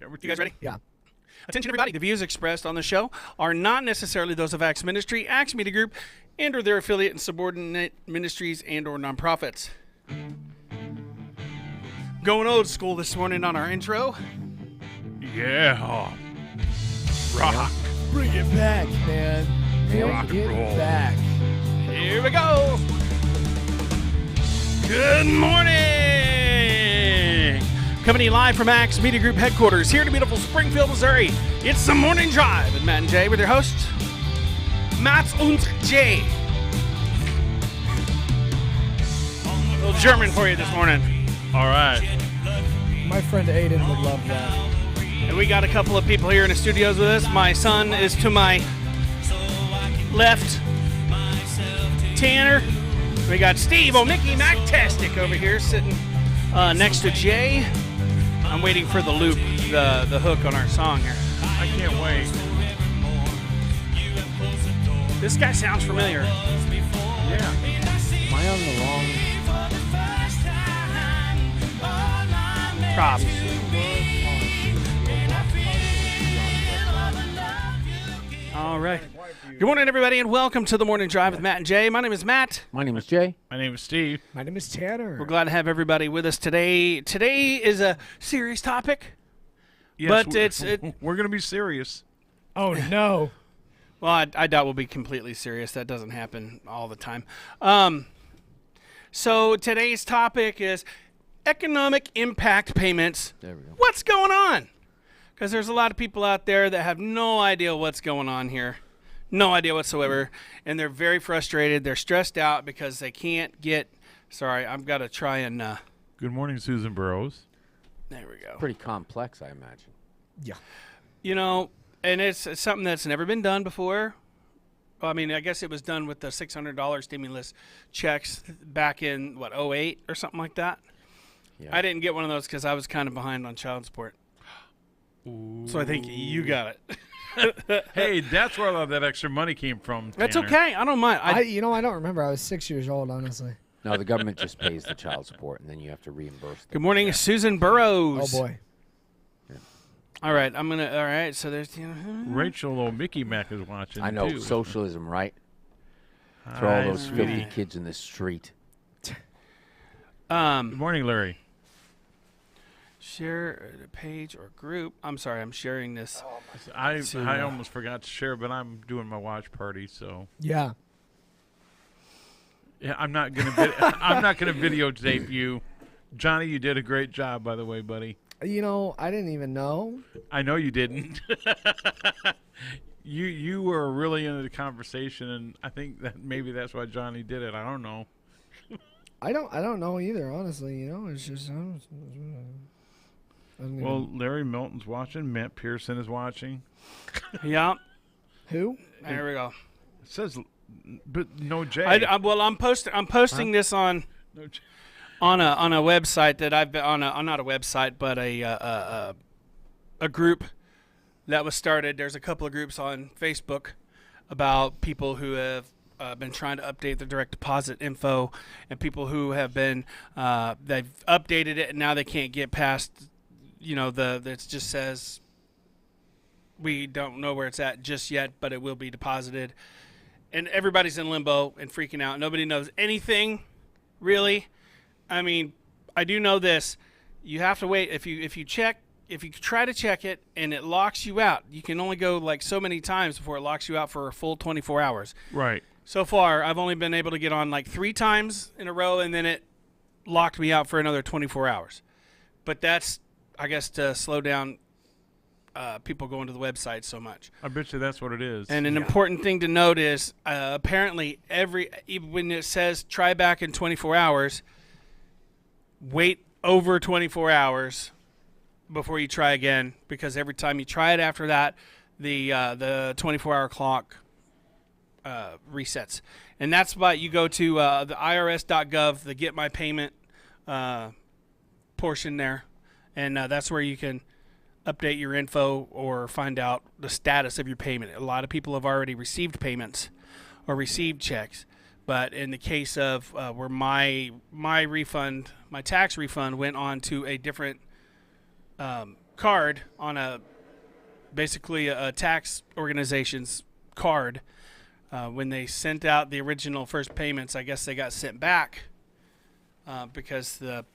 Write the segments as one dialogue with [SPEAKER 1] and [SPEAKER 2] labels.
[SPEAKER 1] You guys ready?
[SPEAKER 2] Yeah.
[SPEAKER 1] Attention, everybody. The views expressed on the show are not necessarily those of Acts Ministry, Acts Media Group, and or their affiliate and subordinate ministries and or nonprofits. Going old school this morning on our intro.
[SPEAKER 3] Yeah. Rock.
[SPEAKER 2] Bring it back, man.
[SPEAKER 3] Rock
[SPEAKER 2] Bring
[SPEAKER 3] and roll.
[SPEAKER 2] it back.
[SPEAKER 1] Here we go. Good morning. Coming to you live from Acts Media Group headquarters here in beautiful Springfield, Missouri. It's the Morning Drive with Matt and Jay with your hosts, Matt und Jay. A little German for you this morning.
[SPEAKER 3] All right.
[SPEAKER 2] My friend Aiden would love that.
[SPEAKER 1] And we got a couple of people here in the studios with us. My son is to my left, Tanner. We got Steve Mickey MacTastic over here sitting next to Jay. I'm waiting for the loop, the hook on our song here.
[SPEAKER 3] I can't wait.
[SPEAKER 1] This guy sounds familiar.
[SPEAKER 3] Yeah.
[SPEAKER 2] Am I on the wrong?
[SPEAKER 1] Props. All right. Good morning, everybody, and welcome to the Morning Drive with Matt and Jay. My name is Matt.
[SPEAKER 4] My name is Jay.
[SPEAKER 3] My name is Steve.
[SPEAKER 2] My name is Tanner.
[SPEAKER 1] We're glad to have everybody with us today. Today is a serious topic.
[SPEAKER 3] Yes,
[SPEAKER 1] But
[SPEAKER 3] we're going to be serious.
[SPEAKER 2] Oh no.
[SPEAKER 1] Well, I doubt we'll be completely serious. That doesn't happen all the time. So today's topic is economic impact payments.
[SPEAKER 4] There we go.
[SPEAKER 1] What's going on? Because there's a lot of people out there that have no idea what's going on here. No idea whatsoever. And they're very frustrated. They're stressed out because they can't get... Sorry, I've got to try and...
[SPEAKER 3] Good morning, Susan Burrows.
[SPEAKER 1] There we go.
[SPEAKER 4] Pretty complex, I imagine.
[SPEAKER 2] Yeah.
[SPEAKER 1] You know, and it's something that's never been done before. Well, I mean, I guess it was done with the $600 stimulus checks back in, what, 08 or something like that?
[SPEAKER 4] Yeah.
[SPEAKER 1] I didn't get one of those because I was kind of behind on child support.
[SPEAKER 3] Ooh.
[SPEAKER 1] So I think you got it.
[SPEAKER 3] Hey, that's where all that extra money came from,
[SPEAKER 1] That's
[SPEAKER 3] Tanner.
[SPEAKER 1] okay. I don't mind.
[SPEAKER 2] I don't remember. I was 6 years old, honestly.
[SPEAKER 4] No, the government just pays the child support, and then you have to reimburse them.
[SPEAKER 1] Good morning, Susan Burrows.
[SPEAKER 2] Oh boy.
[SPEAKER 1] All right, all right, so there's,
[SPEAKER 3] Rachel Mickey Mac is watching,
[SPEAKER 4] I know,
[SPEAKER 3] too.
[SPEAKER 4] socialism, right? Throw all
[SPEAKER 3] Hi,
[SPEAKER 4] those
[SPEAKER 3] sweetie.
[SPEAKER 4] filthy kids in the street.
[SPEAKER 3] Good morning, Larry.
[SPEAKER 1] Share a page or group. I'm sorry, I'm sharing this.
[SPEAKER 3] I
[SPEAKER 1] To,
[SPEAKER 3] almost forgot to share, but I'm doing my watch party, so
[SPEAKER 2] Yeah.
[SPEAKER 3] yeah, I'm not gonna videotape you. Johnny, you did a great job, by the way, buddy.
[SPEAKER 2] You know, I didn't even know.
[SPEAKER 3] I know you didn't. You were really into the conversation, and I think that maybe that's why Johnny did it. I don't know.
[SPEAKER 2] I don't know either, honestly. You know, it's just.
[SPEAKER 3] Well, Larry Milton's watching. Matt Pearson is watching.
[SPEAKER 1] Yeah,
[SPEAKER 2] Who?
[SPEAKER 1] there we go.
[SPEAKER 3] It says, but no J.
[SPEAKER 1] I'm posting this on
[SPEAKER 3] No J.
[SPEAKER 1] on a website that I've been on not a website but a group that was started. There's a couple of groups on Facebook about people who have been trying to update their direct deposit info, and people who have been they've updated it and now they can't get past, you know, it just says we don't know where it's at just yet, but it will be deposited, and everybody's in limbo and freaking out. Nobody knows anything really. I mean, I do know this. You have to wait. If you try to check it and it locks you out, you can only go like so many times before it locks you out for a full 24 hours.
[SPEAKER 3] Right.
[SPEAKER 1] So far, I've only been able to get on like 3 times in a row, and then it locked me out for another 24 hours. But that's, I guess, to slow down people going to the website so much.
[SPEAKER 3] I bet you that's what it is.
[SPEAKER 1] And an important thing to note is apparently even when it says try back in 24 hours, wait over 24 hours before you try again, because every time you try it after that, the 24-hour clock resets. And that's why you go to the irs.gov, the Get My Payment portion there, and that's where you can update your info or find out the status of your payment. A lot of people have already received payments or received checks, but in the case of where my refund, my tax refund went on to a different card on basically a tax organization's card. When they sent out the original first payments, I guess they got sent back because the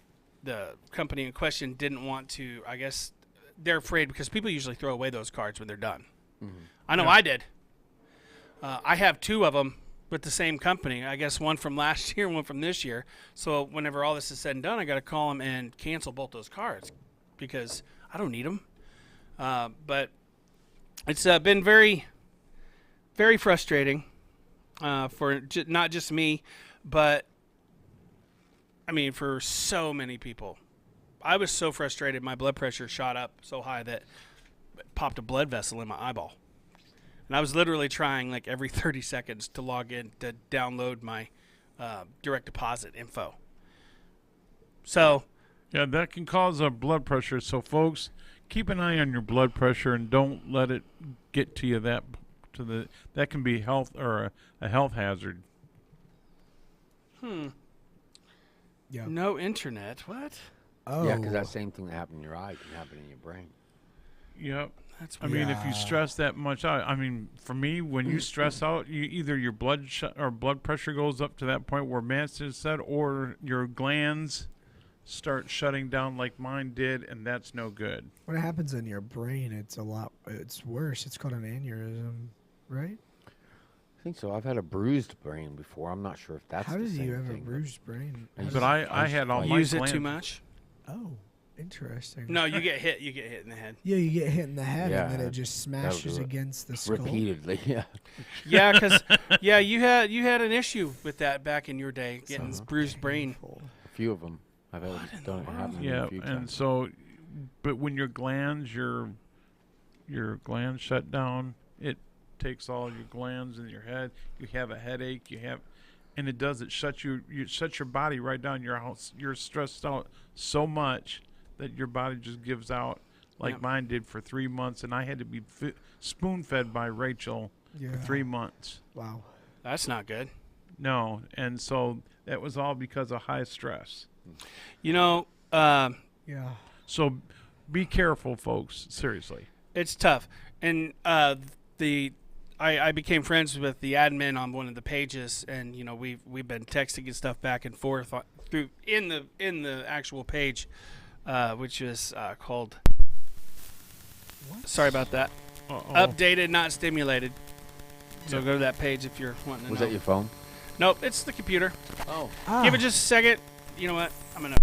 [SPEAKER 1] company in question didn't want to. I guess they're afraid because people usually throw away those cards when they're done. I know I did. I have 2 of them with the same company. I guess one from last year and one from this year. So whenever all this is said and done, I got to call them and cancel both those cards because I don't need them. But it's been very, very frustrating for not just me, but I mean for so many people. I was so frustrated. My blood pressure shot up so high that it popped a blood vessel in my eyeball. And I was literally trying like every 30 seconds to log in to download my direct deposit info. So,
[SPEAKER 3] Yeah, that can cause a blood pressure. So, folks, keep an eye on your blood pressure and don't let it get to you. That can be health or a health hazard.
[SPEAKER 2] Yeah.
[SPEAKER 1] no internet. What?
[SPEAKER 2] Oh.
[SPEAKER 4] Yeah, because that same thing that happened in your eye can happen in your brain.
[SPEAKER 3] Yep.
[SPEAKER 1] That's
[SPEAKER 3] I mean, if
[SPEAKER 2] Yeah.
[SPEAKER 3] you stress that much out, I mean, for me, when you stress out, either your blood pressure goes up to that point where Manson said, or your glands start shutting down like mine did, and that's no good.
[SPEAKER 2] When it happens in your brain, it's worse. It's called an aneurysm, right?
[SPEAKER 4] I think so. I've had a bruised brain before. I'm not sure if that's
[SPEAKER 2] How
[SPEAKER 4] the
[SPEAKER 2] did
[SPEAKER 4] same
[SPEAKER 2] you have a
[SPEAKER 4] thing, but-
[SPEAKER 2] bruised brain?
[SPEAKER 4] I
[SPEAKER 2] How
[SPEAKER 4] used
[SPEAKER 3] But
[SPEAKER 2] does-
[SPEAKER 3] I had all
[SPEAKER 4] You
[SPEAKER 3] my
[SPEAKER 1] Use it
[SPEAKER 3] glands.
[SPEAKER 1] too much?
[SPEAKER 2] Oh, interesting.
[SPEAKER 1] No, you get hit. You get hit in the head.
[SPEAKER 2] Yeah, you get hit in the head
[SPEAKER 4] Yeah,
[SPEAKER 2] and then it
[SPEAKER 4] that-
[SPEAKER 2] just
[SPEAKER 4] that'll
[SPEAKER 2] smashes
[SPEAKER 4] do it.
[SPEAKER 2] against the skull.
[SPEAKER 4] Repeatedly, yeah.
[SPEAKER 1] Yeah, because you had an issue with that back in your day, getting
[SPEAKER 2] So
[SPEAKER 1] bruised brain.
[SPEAKER 2] painful.
[SPEAKER 4] A few of them. I've had done it happen
[SPEAKER 3] Yeah,
[SPEAKER 4] a few
[SPEAKER 3] and
[SPEAKER 4] times.
[SPEAKER 3] so, but when your glands shut down, it takes all your glands in your head. You have a headache. And it does. It shuts your body right down. You're stressed out so much that your body just gives out, like
[SPEAKER 1] Yep.
[SPEAKER 3] mine did for 3 months, and I had to be spoon fed by Rachel
[SPEAKER 2] Yeah.
[SPEAKER 3] for 3 months.
[SPEAKER 2] Wow.
[SPEAKER 1] That's not good.
[SPEAKER 3] No, and so that was all because of high stress.
[SPEAKER 1] You know,
[SPEAKER 2] Yeah.
[SPEAKER 3] So be careful, folks. Seriously.
[SPEAKER 1] it's tough. And I became friends with the admin on one of the pages, and you know we've been texting and stuff back and forth through in the actual page, which is called. Sorry about that.
[SPEAKER 3] Uh-oh.
[SPEAKER 1] Updated, not stimulated. So
[SPEAKER 3] Yeah.
[SPEAKER 1] go to that page if you're wanting to
[SPEAKER 4] Was
[SPEAKER 1] know.
[SPEAKER 4] that your phone?
[SPEAKER 1] Nope, it's the computer.
[SPEAKER 4] Oh.
[SPEAKER 1] Give it just a second. You know what? I'm gonna.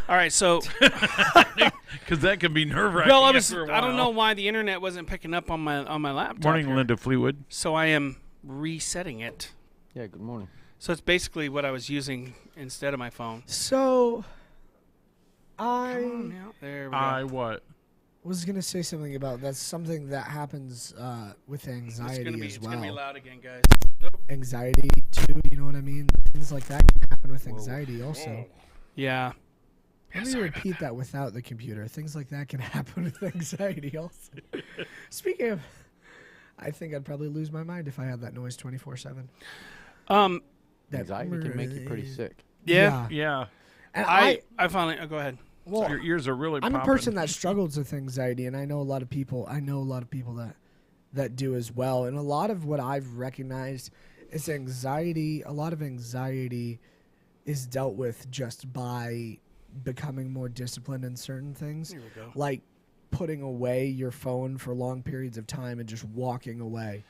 [SPEAKER 1] All right, so
[SPEAKER 3] Because that can be nerve-wracking.
[SPEAKER 1] well,
[SPEAKER 3] after a
[SPEAKER 1] I don't know
[SPEAKER 3] while.
[SPEAKER 1] why the internet wasn't picking up on my laptop.
[SPEAKER 3] Morning,
[SPEAKER 1] here.
[SPEAKER 3] Linda Fleetwood.
[SPEAKER 1] So I am resetting it.
[SPEAKER 4] Yeah, good morning.
[SPEAKER 1] So it's basically what I was using instead of my phone.
[SPEAKER 2] So,
[SPEAKER 1] Come on
[SPEAKER 2] I
[SPEAKER 1] now. There we go.
[SPEAKER 3] I what?
[SPEAKER 2] was gonna say something about that's something that happens with anxiety as
[SPEAKER 1] It's gonna be
[SPEAKER 2] well.
[SPEAKER 1] loud again, guys.
[SPEAKER 2] Anxiety too. You know what I mean? Things like that can happen with anxiety also.
[SPEAKER 1] Yeah.
[SPEAKER 2] Let me repeat that without the computer. Things like that can happen with anxiety also. Speaking of, I think I'd probably lose my mind if I had that noise 24/7.
[SPEAKER 4] Anxiety can make you pretty sick.
[SPEAKER 1] Yeah.
[SPEAKER 3] Yeah.
[SPEAKER 2] And
[SPEAKER 1] I finally. Oh, go ahead.
[SPEAKER 2] well,
[SPEAKER 3] Your ears are really
[SPEAKER 2] I'm a
[SPEAKER 3] popping.
[SPEAKER 2] person that struggles with anxiety, and I know a lot of people. That do as well. And a lot of what I've recognized is anxiety. A lot of anxiety is dealt with just by becoming more disciplined in certain things,
[SPEAKER 1] Here we go.
[SPEAKER 2] like putting away your phone for long periods of time and just walking away.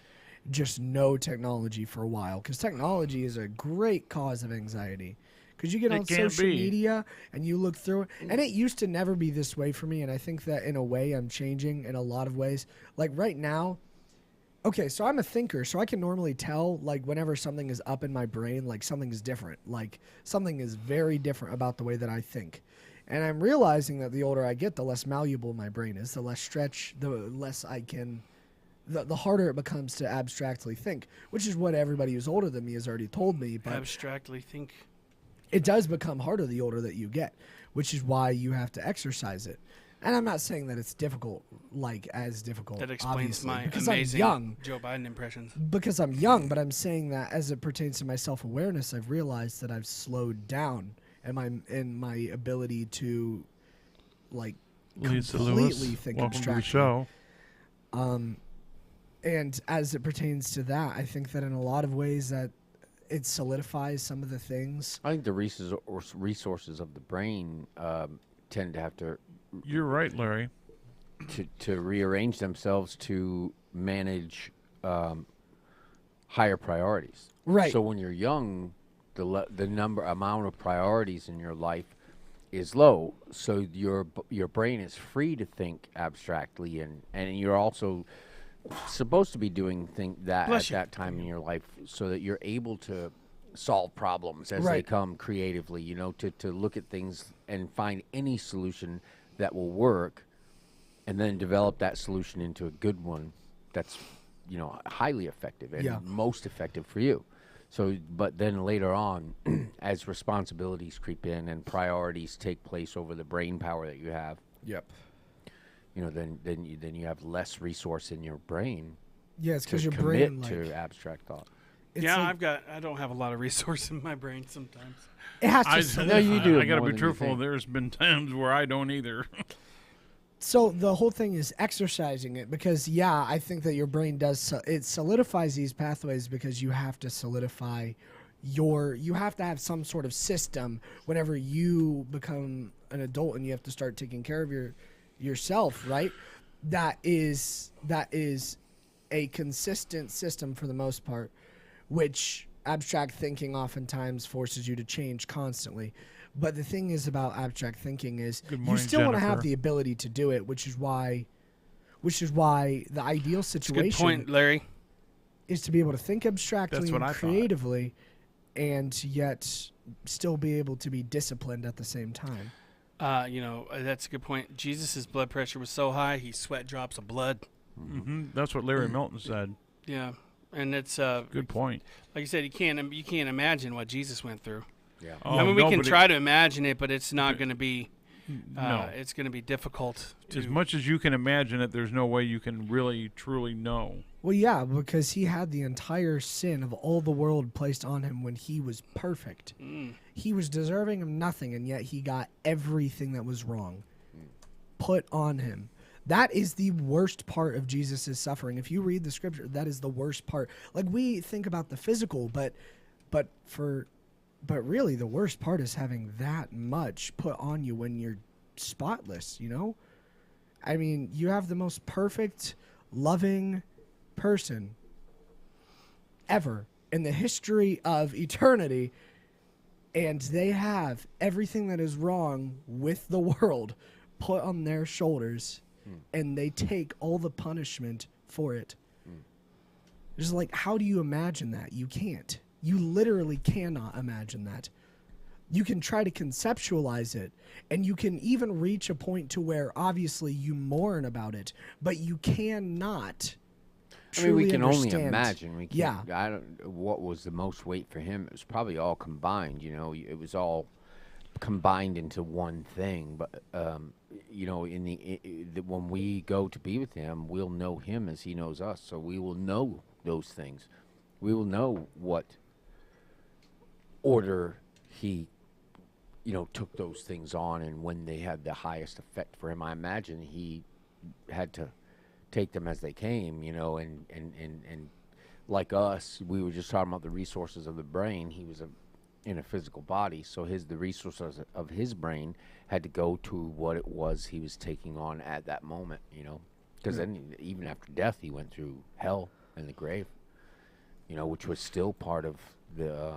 [SPEAKER 2] Just no technology for a while, because technology is a great cause of anxiety. Because you get
[SPEAKER 3] It
[SPEAKER 2] on
[SPEAKER 3] can
[SPEAKER 2] social
[SPEAKER 3] be.
[SPEAKER 2] media and you look through it, and it used to never be this way for me. And I think that in a way I'm changing in a lot of ways. Like right now, okay, so I'm a thinker, so I can normally tell like whenever something is up in my brain, like something is different, like something is very different about the way that I think. And I'm realizing that the older I get, the less malleable my brain is, the less stretch, the less I can. The harder it becomes to abstractly think, which is what everybody who's older than me has already told me. But
[SPEAKER 1] Abstractly think.
[SPEAKER 2] it does become harder the older that you get, which is why you have to exercise it. And I'm not saying that it's difficult, like as difficult.
[SPEAKER 1] That explains
[SPEAKER 2] obviously,
[SPEAKER 1] my
[SPEAKER 2] because
[SPEAKER 1] amazing
[SPEAKER 2] I'm young.
[SPEAKER 1] Joe Biden impressions.
[SPEAKER 2] Because I'm young, but I'm saying that as it pertains to my self-awareness, I've realized that I've slowed down in my ability to, like,
[SPEAKER 3] Lisa
[SPEAKER 2] completely
[SPEAKER 3] Lewis,
[SPEAKER 2] think
[SPEAKER 3] welcome to the
[SPEAKER 2] abstractly.
[SPEAKER 3] show.
[SPEAKER 2] And as it pertains to that, I think that in a lot of ways that it solidifies some of the things.
[SPEAKER 4] I think the resources of the brain tend to have
[SPEAKER 3] You're right, Larry.
[SPEAKER 4] to rearrange themselves to manage higher priorities.
[SPEAKER 2] Right.
[SPEAKER 4] So when you're young, the amount of priorities in your life is low. So your brain is free to think abstractly, and you're also supposed to be doing that
[SPEAKER 1] Bless
[SPEAKER 4] at
[SPEAKER 1] you.
[SPEAKER 4] that time in your life, so that you're able to solve problems as they
[SPEAKER 2] Right.
[SPEAKER 4] come creatively. To look at things and find any solution that will work, and then develop that solution into a good one that's highly effective and
[SPEAKER 2] Yeah.
[SPEAKER 4] most effective for you. So, but then later on, as responsibilities creep in and priorities take place over the brain power that you have,
[SPEAKER 2] Yep.
[SPEAKER 4] then you have less resource in your brain
[SPEAKER 2] Yeah, it's
[SPEAKER 4] to
[SPEAKER 2] because your
[SPEAKER 4] commit
[SPEAKER 2] brain, like,
[SPEAKER 4] to abstract thought.
[SPEAKER 2] it's
[SPEAKER 1] Yeah,
[SPEAKER 2] like-
[SPEAKER 1] I don't have a lot of resource in my brain sometimes.
[SPEAKER 2] it has to.
[SPEAKER 4] No, you do
[SPEAKER 3] I got to
[SPEAKER 4] more
[SPEAKER 3] be
[SPEAKER 4] than you
[SPEAKER 3] truthful.
[SPEAKER 4] think.
[SPEAKER 3] There's been times where I don't either.
[SPEAKER 2] So the whole thing is exercising it because, yeah, I think that your brain does. It solidifies these pathways because you have to solidify you have to have some sort of system whenever you become an adult and you have to start taking care of yourself, right? That is a consistent system for the most part, which abstract thinking oftentimes forces you to change constantly. But the thing is about abstract thinking is
[SPEAKER 3] Good
[SPEAKER 2] you
[SPEAKER 3] morning,
[SPEAKER 2] still want to have
[SPEAKER 3] Jennifer.
[SPEAKER 2] the ability to do it, which is why the ideal
[SPEAKER 1] It's a good
[SPEAKER 2] situation
[SPEAKER 1] point, Larry.
[SPEAKER 2] is to be able to think abstractly
[SPEAKER 3] That's what
[SPEAKER 2] and
[SPEAKER 3] I thought.
[SPEAKER 2] creatively and yet still be able to be disciplined at the same time.
[SPEAKER 1] That's a good point. Jesus' blood pressure was so high, he sweat drops of blood.
[SPEAKER 3] That's what Larry Milton said.
[SPEAKER 1] Yeah, and it's
[SPEAKER 3] Good point.
[SPEAKER 1] like you said, you can't imagine what Jesus went through.
[SPEAKER 4] Yeah.
[SPEAKER 3] Oh,
[SPEAKER 1] I mean, we can
[SPEAKER 3] nobody-
[SPEAKER 1] try to imagine it, but it's not going to be.
[SPEAKER 3] No.
[SPEAKER 1] It's going to be difficult.
[SPEAKER 3] As much as you can imagine it, there's no way you can really, truly know.
[SPEAKER 2] Well, yeah, because he had the entire sin of all the world placed on him when he was perfect. He was deserving of nothing, and yet he got everything that was wrong put on him. That is the worst part of Jesus' suffering. If you read the scripture, that is the worst part. Like, we think about the physical, but really the worst part is having that much put on you when you're spotless, I mean, you have the most perfect, loving person ever in the history of eternity, and they have everything that is wrong with the world put on their shoulders, and they take all the punishment for it. It's like, how do you imagine that? You can't. You literally cannot imagine that. You can try to conceptualize it, and you can even reach a point to where obviously you mourn about it, but you cannot
[SPEAKER 4] I mean, we
[SPEAKER 2] truly
[SPEAKER 4] can only
[SPEAKER 2] understand.
[SPEAKER 4] imagine. We
[SPEAKER 2] Yeah.
[SPEAKER 4] can't, I don't. What was the most weight for him? It was probably all combined. It was all combined into one thing. But when we go to be with him, we'll know him as he knows us. So we will know those things. We will know what order he took those things on and when they had the highest effect for him. I imagine he had to take them as they came, and like us, we were just talking about the resources of the brain. He was in a physical body, so the resources of his brain had to go to what it was he was taking on at that moment, because then even after death, he went through hell and the grave, which was still part of the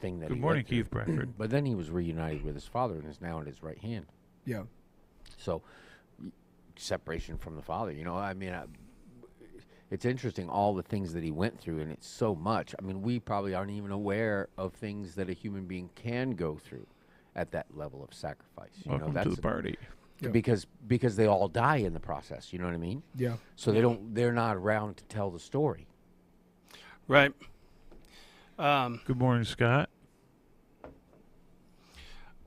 [SPEAKER 4] thing that
[SPEAKER 3] Good
[SPEAKER 4] he
[SPEAKER 3] morning,
[SPEAKER 4] went through.
[SPEAKER 3] Keith Bradford.
[SPEAKER 4] But then he was reunited with his father and is now at his right hand.
[SPEAKER 2] Yeah.
[SPEAKER 4] So, separation from the father, it's interesting all the things that he went through, and it's so much. I mean, we probably aren't even aware of things that a human being can go through at that level of sacrifice.
[SPEAKER 3] Welcome to the party.
[SPEAKER 2] Yeah.
[SPEAKER 4] Because they all die in the process. You know what I mean?
[SPEAKER 2] Yeah.
[SPEAKER 4] So they're not around to tell the story.
[SPEAKER 1] Right.
[SPEAKER 3] Good morning, Scott.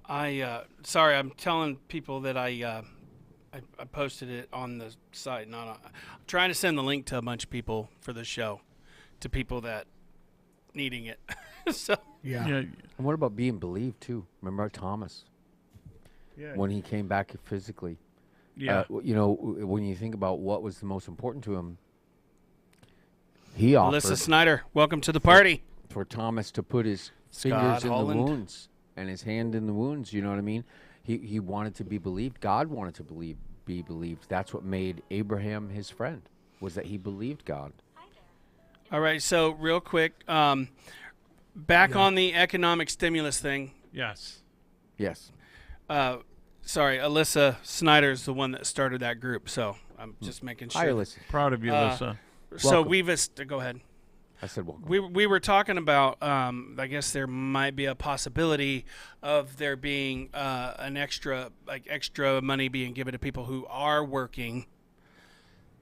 [SPEAKER 1] Sorry, I'm telling people that I posted it on the site. I'm trying to send the link to a bunch of people for the show, to people that needing it. So
[SPEAKER 2] Yeah.
[SPEAKER 3] Yeah.
[SPEAKER 4] And what about being believed too? Remember Thomas
[SPEAKER 3] Yeah.
[SPEAKER 4] when he came back physically,
[SPEAKER 3] Yeah.
[SPEAKER 4] When you think about what was the most important to him, he offered
[SPEAKER 1] Alyssa Snyder, welcome to the party.
[SPEAKER 4] for Thomas to put his
[SPEAKER 1] Scott
[SPEAKER 4] fingers in
[SPEAKER 1] Holland.
[SPEAKER 4] the wounds and his hand in the wounds. You know what I mean? He wanted to be believed. God wanted to be believed. That's what made Abraham his friend, was that he believed God.
[SPEAKER 1] All right, so real quick, back on the economic stimulus thing.
[SPEAKER 3] Yes.
[SPEAKER 4] Yes.
[SPEAKER 1] Sorry, Alyssa Snyder's the one that started that group, so I'm just making sure.
[SPEAKER 4] Hi, Alyssa.
[SPEAKER 3] Proud of you, Alyssa.
[SPEAKER 1] So
[SPEAKER 4] Welcome.
[SPEAKER 1] we've go ahead.
[SPEAKER 4] I said welcome.
[SPEAKER 1] We were talking about. I guess there might be a possibility of there being an extra money being given to people who are working,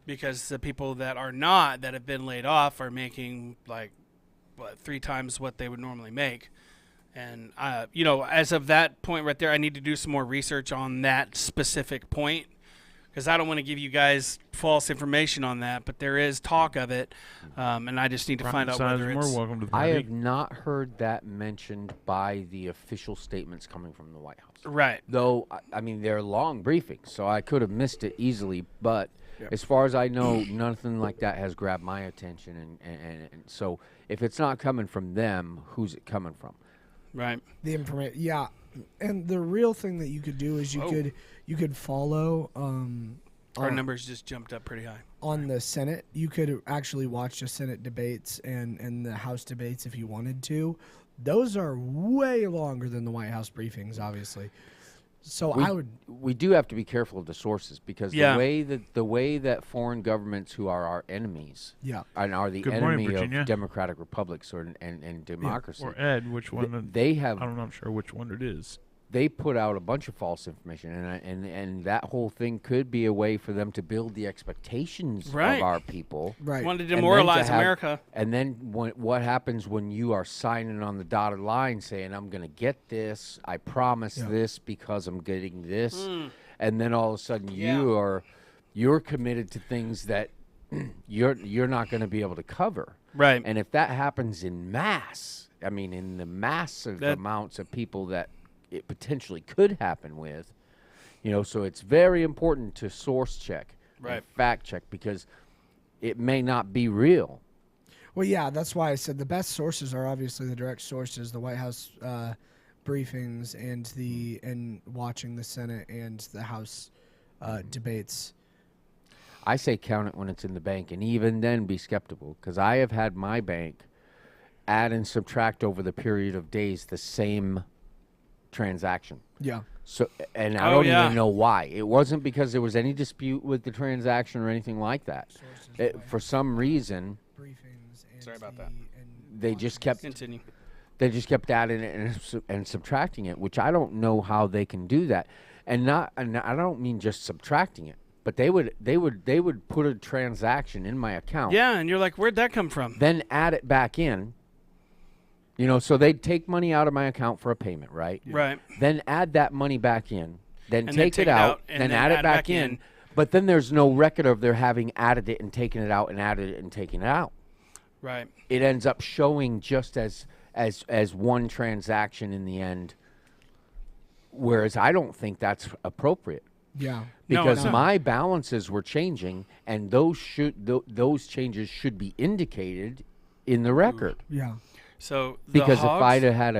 [SPEAKER 1] because the people that are not, that have been laid off, are making 3 times what they would normally make. And as of that point right there, I need to do some more research on that specific point, because I don't want to give you guys false information on that, but there is talk of it, and I just need to find out whether
[SPEAKER 3] Sizemore,
[SPEAKER 1] it's.
[SPEAKER 3] welcome to the
[SPEAKER 4] I
[SPEAKER 3] party.
[SPEAKER 4] have not heard that mentioned by the official statements coming from the White House.
[SPEAKER 1] Right.
[SPEAKER 4] Though, I mean, they're long briefings, so I could have missed it easily. But as far as I know, nothing like that has grabbed my attention. And so if it's not coming from them, who's it coming from?
[SPEAKER 1] Right.
[SPEAKER 2] The information, yeah. And the real thing that you could do is you could follow
[SPEAKER 1] Our numbers just jumped up pretty high.
[SPEAKER 2] on the Senate. You could actually watch the Senate debates and the House debates if you wanted to. Those are way longer than the White House briefings, obviously. So
[SPEAKER 4] We do have to be careful of the sources, because
[SPEAKER 1] Yeah.
[SPEAKER 4] the way that foreign governments who are our enemies
[SPEAKER 2] yeah.
[SPEAKER 4] and are the
[SPEAKER 3] Good morning,
[SPEAKER 4] enemy
[SPEAKER 3] Virginia.
[SPEAKER 4] of democratic republics and democracy,
[SPEAKER 3] Or Ed, which one?
[SPEAKER 4] they have
[SPEAKER 3] I'm not sure which one it is.
[SPEAKER 4] they put out a bunch of false information, and that whole thing could be a way for them to build the expectations
[SPEAKER 1] Right.
[SPEAKER 4] of our people.
[SPEAKER 2] Right.
[SPEAKER 1] Wanted to
[SPEAKER 4] And then
[SPEAKER 1] demoralize
[SPEAKER 4] have-
[SPEAKER 1] America.
[SPEAKER 4] And then what happens when you are signing on the dotted line saying, I'm going to get this, I promise
[SPEAKER 2] Yeah.
[SPEAKER 4] this because I'm getting this, and then all of a sudden
[SPEAKER 1] Yeah.
[SPEAKER 4] you're committed to things that you're not going to be able to cover.
[SPEAKER 1] Right.
[SPEAKER 4] And if that happens in mass, I mean, in the massive
[SPEAKER 1] That-
[SPEAKER 4] amounts of people that it potentially could happen with, so it's very important to source check,
[SPEAKER 1] Right.
[SPEAKER 4] and fact check, because it may not be real.
[SPEAKER 2] Well, yeah, that's why I said the best sources are obviously the direct sources, the White House briefings, and watching the Senate and the House debates.
[SPEAKER 4] I say count it when it's in the bank, and even then be skeptical, because I have had my bank add and subtract over the period of days the same transaction.
[SPEAKER 2] Yeah.
[SPEAKER 4] So, and I
[SPEAKER 1] Oh,
[SPEAKER 4] don't
[SPEAKER 1] yeah.
[SPEAKER 4] even know why. It wasn't because there was any dispute with the transaction or anything like that. For some reason,
[SPEAKER 2] Briefings. And
[SPEAKER 1] Sorry about that.
[SPEAKER 4] they just kept
[SPEAKER 1] Continue.
[SPEAKER 4] adding it and subtracting it, which I don't know how they can do that. And I don't mean just subtracting it, but they would put a transaction in my account.
[SPEAKER 1] Yeah, and you're like, where'd that come from?
[SPEAKER 4] Then add it back in. So they'd take money out of my account for a payment, right?
[SPEAKER 1] Right.
[SPEAKER 4] Then add that money back in. Then
[SPEAKER 1] And
[SPEAKER 4] take it out.
[SPEAKER 1] and
[SPEAKER 4] Then add it back in. But then there's no record of their having added it and taken it out and added it and taken it out.
[SPEAKER 1] Right.
[SPEAKER 4] It ends up showing just as one transaction in the end. Whereas I don't think that's appropriate.
[SPEAKER 2] Yeah.
[SPEAKER 1] No,
[SPEAKER 4] Because
[SPEAKER 1] it's not.
[SPEAKER 4] my balances were changing, and those changes should be indicated in the record.
[SPEAKER 2] Yeah.
[SPEAKER 1] So the
[SPEAKER 4] Because if
[SPEAKER 1] hogs,
[SPEAKER 4] I'd have had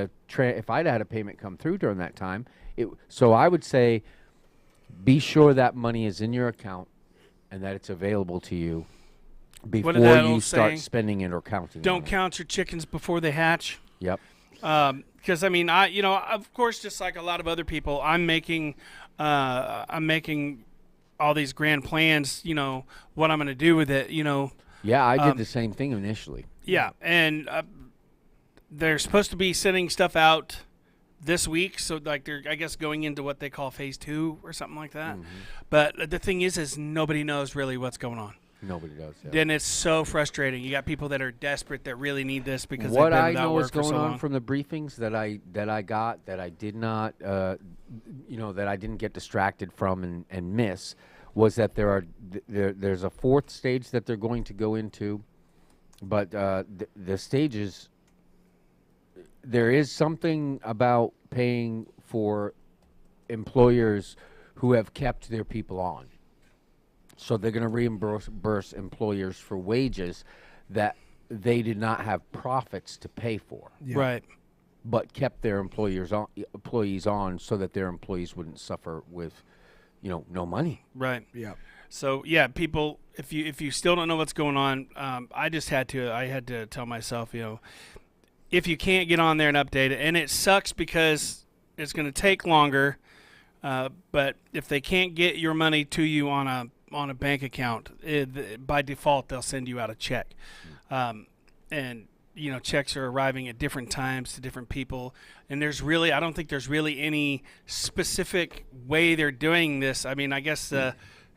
[SPEAKER 4] a payment come through during that time, so I would say, be sure that money is in your account and that it's available to you before
[SPEAKER 1] that
[SPEAKER 4] you
[SPEAKER 1] old
[SPEAKER 4] start
[SPEAKER 1] saying?
[SPEAKER 4] spending it or counting.
[SPEAKER 1] don't
[SPEAKER 4] on
[SPEAKER 1] count your chickens before they hatch.
[SPEAKER 4] It. Yep.
[SPEAKER 1] Because I mean, of course, just like a lot of other people, I'm making all these grand plans. What I'm going to do with it.
[SPEAKER 4] Yeah, I did the same thing initially.
[SPEAKER 1] Yeah, and they're supposed to be sending stuff out this week, so like they're, I guess, going into what they call phase 2 or something like that. But the thing is nobody knows really what's going on.
[SPEAKER 4] Nobody does. Yeah.
[SPEAKER 1] Then it's so frustrating. You got people that are desperate that really need this because
[SPEAKER 4] What
[SPEAKER 1] they've been
[SPEAKER 4] I
[SPEAKER 1] without
[SPEAKER 4] know
[SPEAKER 1] work
[SPEAKER 4] is
[SPEAKER 1] for
[SPEAKER 4] going
[SPEAKER 1] so
[SPEAKER 4] on
[SPEAKER 1] long.
[SPEAKER 4] from the briefings that I got that I did not, that I didn't get distracted from and miss, was that there's a fourth stage that they're going to go into, but the stages. There is something about paying for employers who have kept their people on. So they're going to reimburse employers for wages that they did not have profits to pay for,
[SPEAKER 2] Yeah.
[SPEAKER 1] Right.
[SPEAKER 4] but kept their employees on so that their employees wouldn't suffer with, no money.
[SPEAKER 1] Right.
[SPEAKER 2] Yeah.
[SPEAKER 1] So yeah, people, if you still don't know what's going on, I had to tell myself, if you can't get on there and update it, and it sucks because it's going to take longer, but if they can't get your money to you on a bank account, by default they'll send you out a check, and checks are arriving at different times to different people, and I don't think there's really any specific way they're doing this. I mean, I guess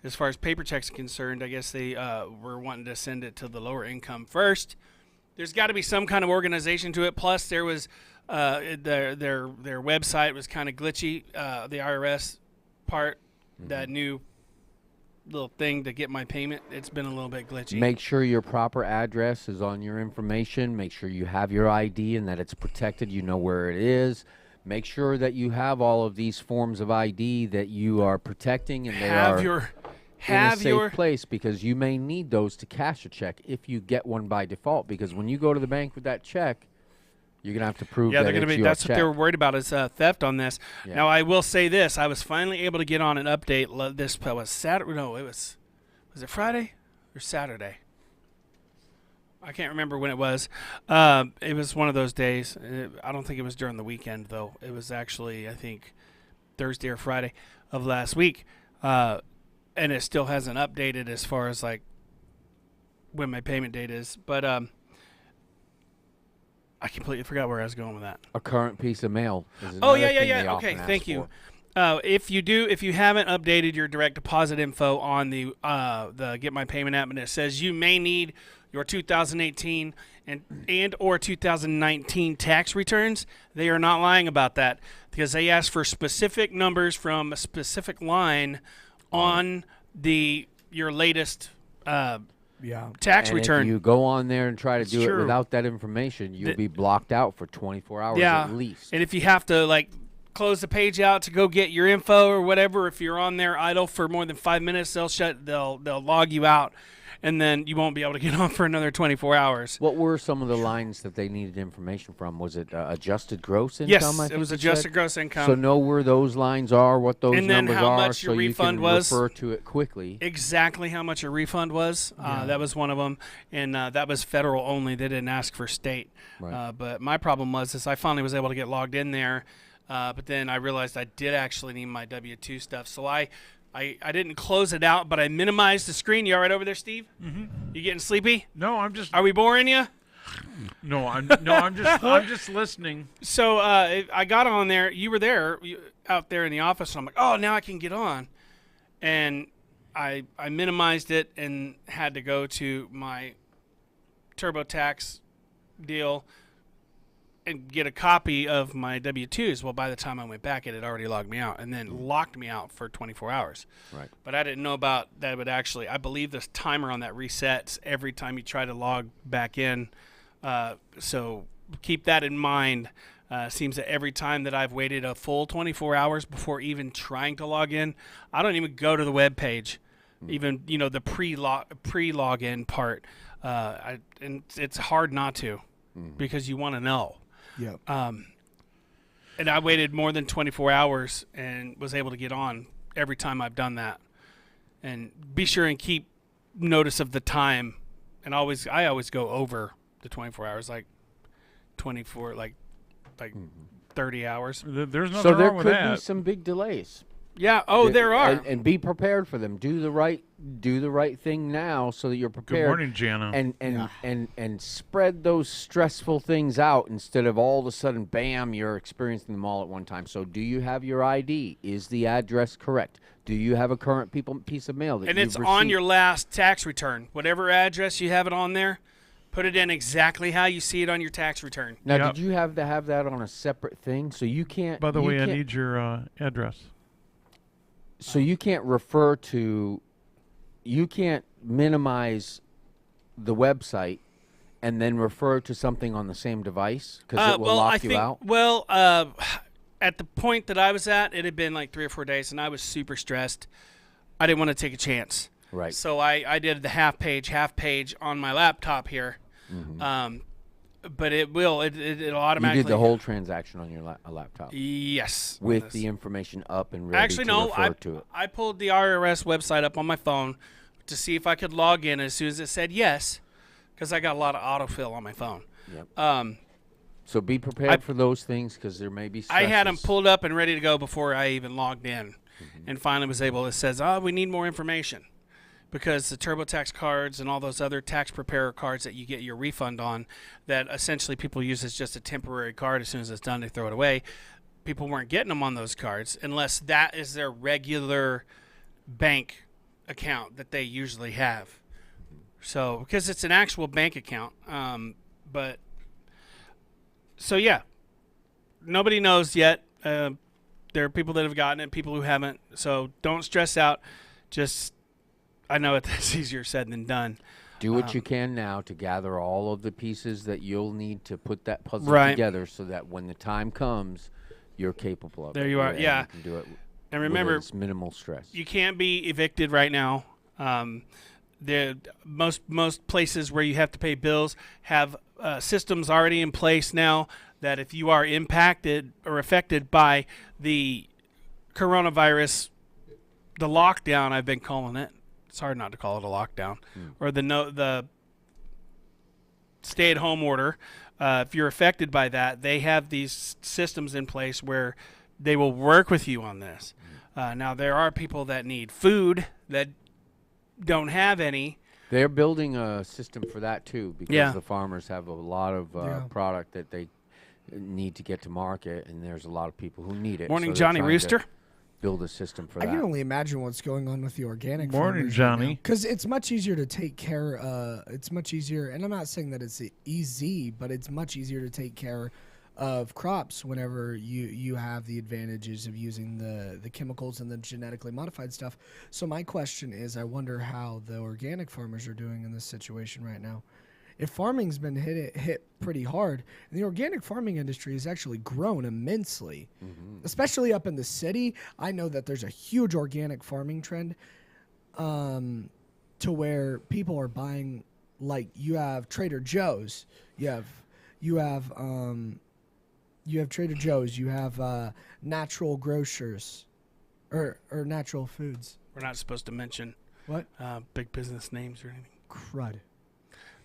[SPEAKER 1] as far as paper checks are concerned, I guess they were wanting to send it to the lower income first. There's got to be some kind of organization to it. Plus, there was their website was kind of glitchy. The IRS part, that new little thing to get my payment, it's been a little bit glitchy.
[SPEAKER 4] Make sure your proper address is on your information. Make sure you have your ID and that it's protected. You know where it is. Make sure that you have all of these forms of ID that you are protecting, and they are in a safe place, because you may need those to cash a check if you get one by default. Because when you go to the bank with that check, you're gonna have to prove that it's your
[SPEAKER 1] that's
[SPEAKER 4] check.
[SPEAKER 1] what they were worried about, is theft on this.
[SPEAKER 4] Yeah.
[SPEAKER 1] Now I will say this: I was finally able to get on an update. This was Saturday. No, was it Friday or Saturday? I can't remember when it was. It was one of those days. I don't think it was during the weekend though. It was actually, I think, Thursday or Friday of last week. And it still hasn't updated as far as like when my payment date is. But I completely forgot where I was going with that.
[SPEAKER 4] A current piece of mail. Is
[SPEAKER 1] Oh,
[SPEAKER 4] another thing
[SPEAKER 1] yeah.
[SPEAKER 4] they
[SPEAKER 1] Okay,
[SPEAKER 4] often ask
[SPEAKER 1] thank you.
[SPEAKER 4] for.
[SPEAKER 1] If you haven't updated your direct deposit info on the Get My Payment app, and it says you may need your 2018 and or 2019 tax returns, they are not lying about that, because they ask for specific numbers from a specific line on your latest
[SPEAKER 2] Yeah.
[SPEAKER 1] tax
[SPEAKER 4] And
[SPEAKER 1] return.
[SPEAKER 4] if you go on there and try to do it
[SPEAKER 1] true.
[SPEAKER 4] without that information, you'll be blocked out for 24 hours
[SPEAKER 1] Yeah.
[SPEAKER 4] at least.
[SPEAKER 1] And if you have to like close the page out to go get your info or whatever, if you're on there idle for more than 5 minutes, they'll log you out, and then you won't be able to get on for another 24 hours.
[SPEAKER 4] What were some of the lines that they needed information from? Was it adjusted gross income?
[SPEAKER 1] Yes,
[SPEAKER 4] I
[SPEAKER 1] it
[SPEAKER 4] think
[SPEAKER 1] was
[SPEAKER 4] you
[SPEAKER 1] adjusted
[SPEAKER 4] said?
[SPEAKER 1] gross income.
[SPEAKER 4] So know where those lines are, what those
[SPEAKER 1] And then
[SPEAKER 4] numbers
[SPEAKER 1] how
[SPEAKER 4] are,
[SPEAKER 1] much
[SPEAKER 4] so
[SPEAKER 1] your
[SPEAKER 4] you
[SPEAKER 1] refund
[SPEAKER 4] can
[SPEAKER 1] was.
[SPEAKER 4] refer to it quickly.
[SPEAKER 1] Exactly how much a refund was. That was one of them, and that was federal only. They didn't ask for state.
[SPEAKER 4] Right.
[SPEAKER 1] But my problem was I finally was able to get logged in there, but then I realized I did actually need my W-2 stuff. So I didn't close it out, but I minimized the screen. You all right over there, Steve? Mm-hmm. You getting sleepy?
[SPEAKER 3] No, I'm just.
[SPEAKER 1] Are we boring you?
[SPEAKER 3] I'm just listening.
[SPEAKER 1] So I got on there. You were there, out there in the office. And I'm like, oh, now I can get on. And I minimized it and had to go to my TurboTax deal and get a copy of my W-2s. Well, by the time I went back, it had already logged me out and then locked me out for 24 hours.
[SPEAKER 4] Right.
[SPEAKER 1] But I didn't know about that. It would actually, I believe this timer on that resets every time you try to log back in. So keep that in mind. Seems that every time that I've waited a full 24 hours before even trying to log in, I don't even go to the web page, even the pre-login part. And it's hard not to, because you want to know.
[SPEAKER 2] Yeah.
[SPEAKER 1] And I waited more than 24 hours and was able to get on every time I've done that. And be sure and keep notice of the time. And I always go over the 24 hours, like 24, like 30 hours.
[SPEAKER 3] There's nothing
[SPEAKER 4] So there
[SPEAKER 3] wrong with
[SPEAKER 4] could
[SPEAKER 3] that.
[SPEAKER 4] be some big delays.
[SPEAKER 1] Yeah. Oh, there are.
[SPEAKER 4] And be prepared for them. Do the right thing now so that you're prepared.
[SPEAKER 3] Good morning, Jana.
[SPEAKER 4] And spread those stressful things out instead of all of a sudden, bam, you're experiencing them all at one time. So do you have your ID? Is the address correct? Do you have a current piece of mail that
[SPEAKER 1] And
[SPEAKER 4] you've
[SPEAKER 1] it's on
[SPEAKER 4] received?
[SPEAKER 1] your last tax return. Whatever address you have it on there, put it in exactly how you see it on your tax return.
[SPEAKER 4] Now,
[SPEAKER 3] Yep.
[SPEAKER 4] did you have to have that on a separate thing? So you can't.
[SPEAKER 3] By the
[SPEAKER 4] you
[SPEAKER 3] way, I
[SPEAKER 4] can't-
[SPEAKER 3] need your address.
[SPEAKER 4] So you can't refer to, you can't minimize the website and then refer to something on the same device because it will lock you out?
[SPEAKER 1] Well, at the point that I was at, it had been like 3 or 4 days, and I was super stressed. I didn't want to take a chance.
[SPEAKER 4] Right.
[SPEAKER 1] So I did the half page on my laptop here. But it'll
[SPEAKER 4] You
[SPEAKER 1] automatically.
[SPEAKER 4] did the whole transaction on your laptop
[SPEAKER 1] Yes.
[SPEAKER 4] with
[SPEAKER 1] Yes.
[SPEAKER 4] the information up and ready
[SPEAKER 1] Actually,
[SPEAKER 4] to
[SPEAKER 1] no.
[SPEAKER 4] refer to it.
[SPEAKER 1] I pulled the IRS website up on my phone to see if I could log in. As soon as it said yes, because I got a lot of autofill on my phone.
[SPEAKER 4] Yep. So be prepared for those things because there may be
[SPEAKER 1] I had them
[SPEAKER 4] stresses.
[SPEAKER 1] pulled up and ready to go before I even logged in, and finally was able. It says, "Oh, we need more information," because the TurboTax cards and all those other tax preparer cards that you get your refund on, that essentially people use as just a temporary card. As soon as it's done, they throw it away. People weren't getting them on those cards unless that is their regular bank account that they usually have. So because it's an actual bank account, but so yeah, nobody knows yet. There are people that have gotten it, people who haven't. So don't stress out. Just I know it's easier said than done.
[SPEAKER 4] Do what you can now to gather all of the pieces that you'll need to put that puzzle
[SPEAKER 1] Right.
[SPEAKER 4] together so that when the time comes, you're capable of it.
[SPEAKER 1] There you are.
[SPEAKER 4] and
[SPEAKER 1] Yeah.
[SPEAKER 4] You can do it
[SPEAKER 1] And
[SPEAKER 4] with
[SPEAKER 1] remember,
[SPEAKER 4] as minimal stress.
[SPEAKER 1] you can't be evicted right now. Most places where you have to pay bills have systems already in place now that if you are impacted or affected by the coronavirus, the lockdown, I've been calling it. It's hard not to call it a lockdown, or the stay-at-home order. If you're affected by that, they have these systems in place where they will work with you on this. Now, there are people that need food that don't have any.
[SPEAKER 4] They're building a system for that too because
[SPEAKER 1] Yeah.
[SPEAKER 4] the farmers have a lot of
[SPEAKER 2] Yeah.
[SPEAKER 4] product that they need to get to market, and there's a lot of people who need it.
[SPEAKER 1] Morning,
[SPEAKER 4] so they're
[SPEAKER 1] Johnny
[SPEAKER 4] trying to
[SPEAKER 1] Rooster.
[SPEAKER 4] Build a system for
[SPEAKER 2] I
[SPEAKER 4] that.
[SPEAKER 2] can only imagine what's going on with the organic.
[SPEAKER 3] Morning, Johnny.
[SPEAKER 2] Because it's much easier to take care. It's much easier, and I'm not saying that it's easy, but it's much easier to take care of crops whenever you have the advantages of using the chemicals and the genetically modified stuff. So my question is, I wonder how the organic farmers are doing in this situation right now. If farming's been hit pretty hard, and the organic farming industry has actually grown immensely, especially up in the city. I know that there's a huge organic farming trend, to where people are buying, like you have Trader Joe's, you have Trader Joe's, you have natural grocers, or natural foods.
[SPEAKER 1] We're not supposed to mention
[SPEAKER 2] What?
[SPEAKER 1] big business names or anything.
[SPEAKER 2] Crud.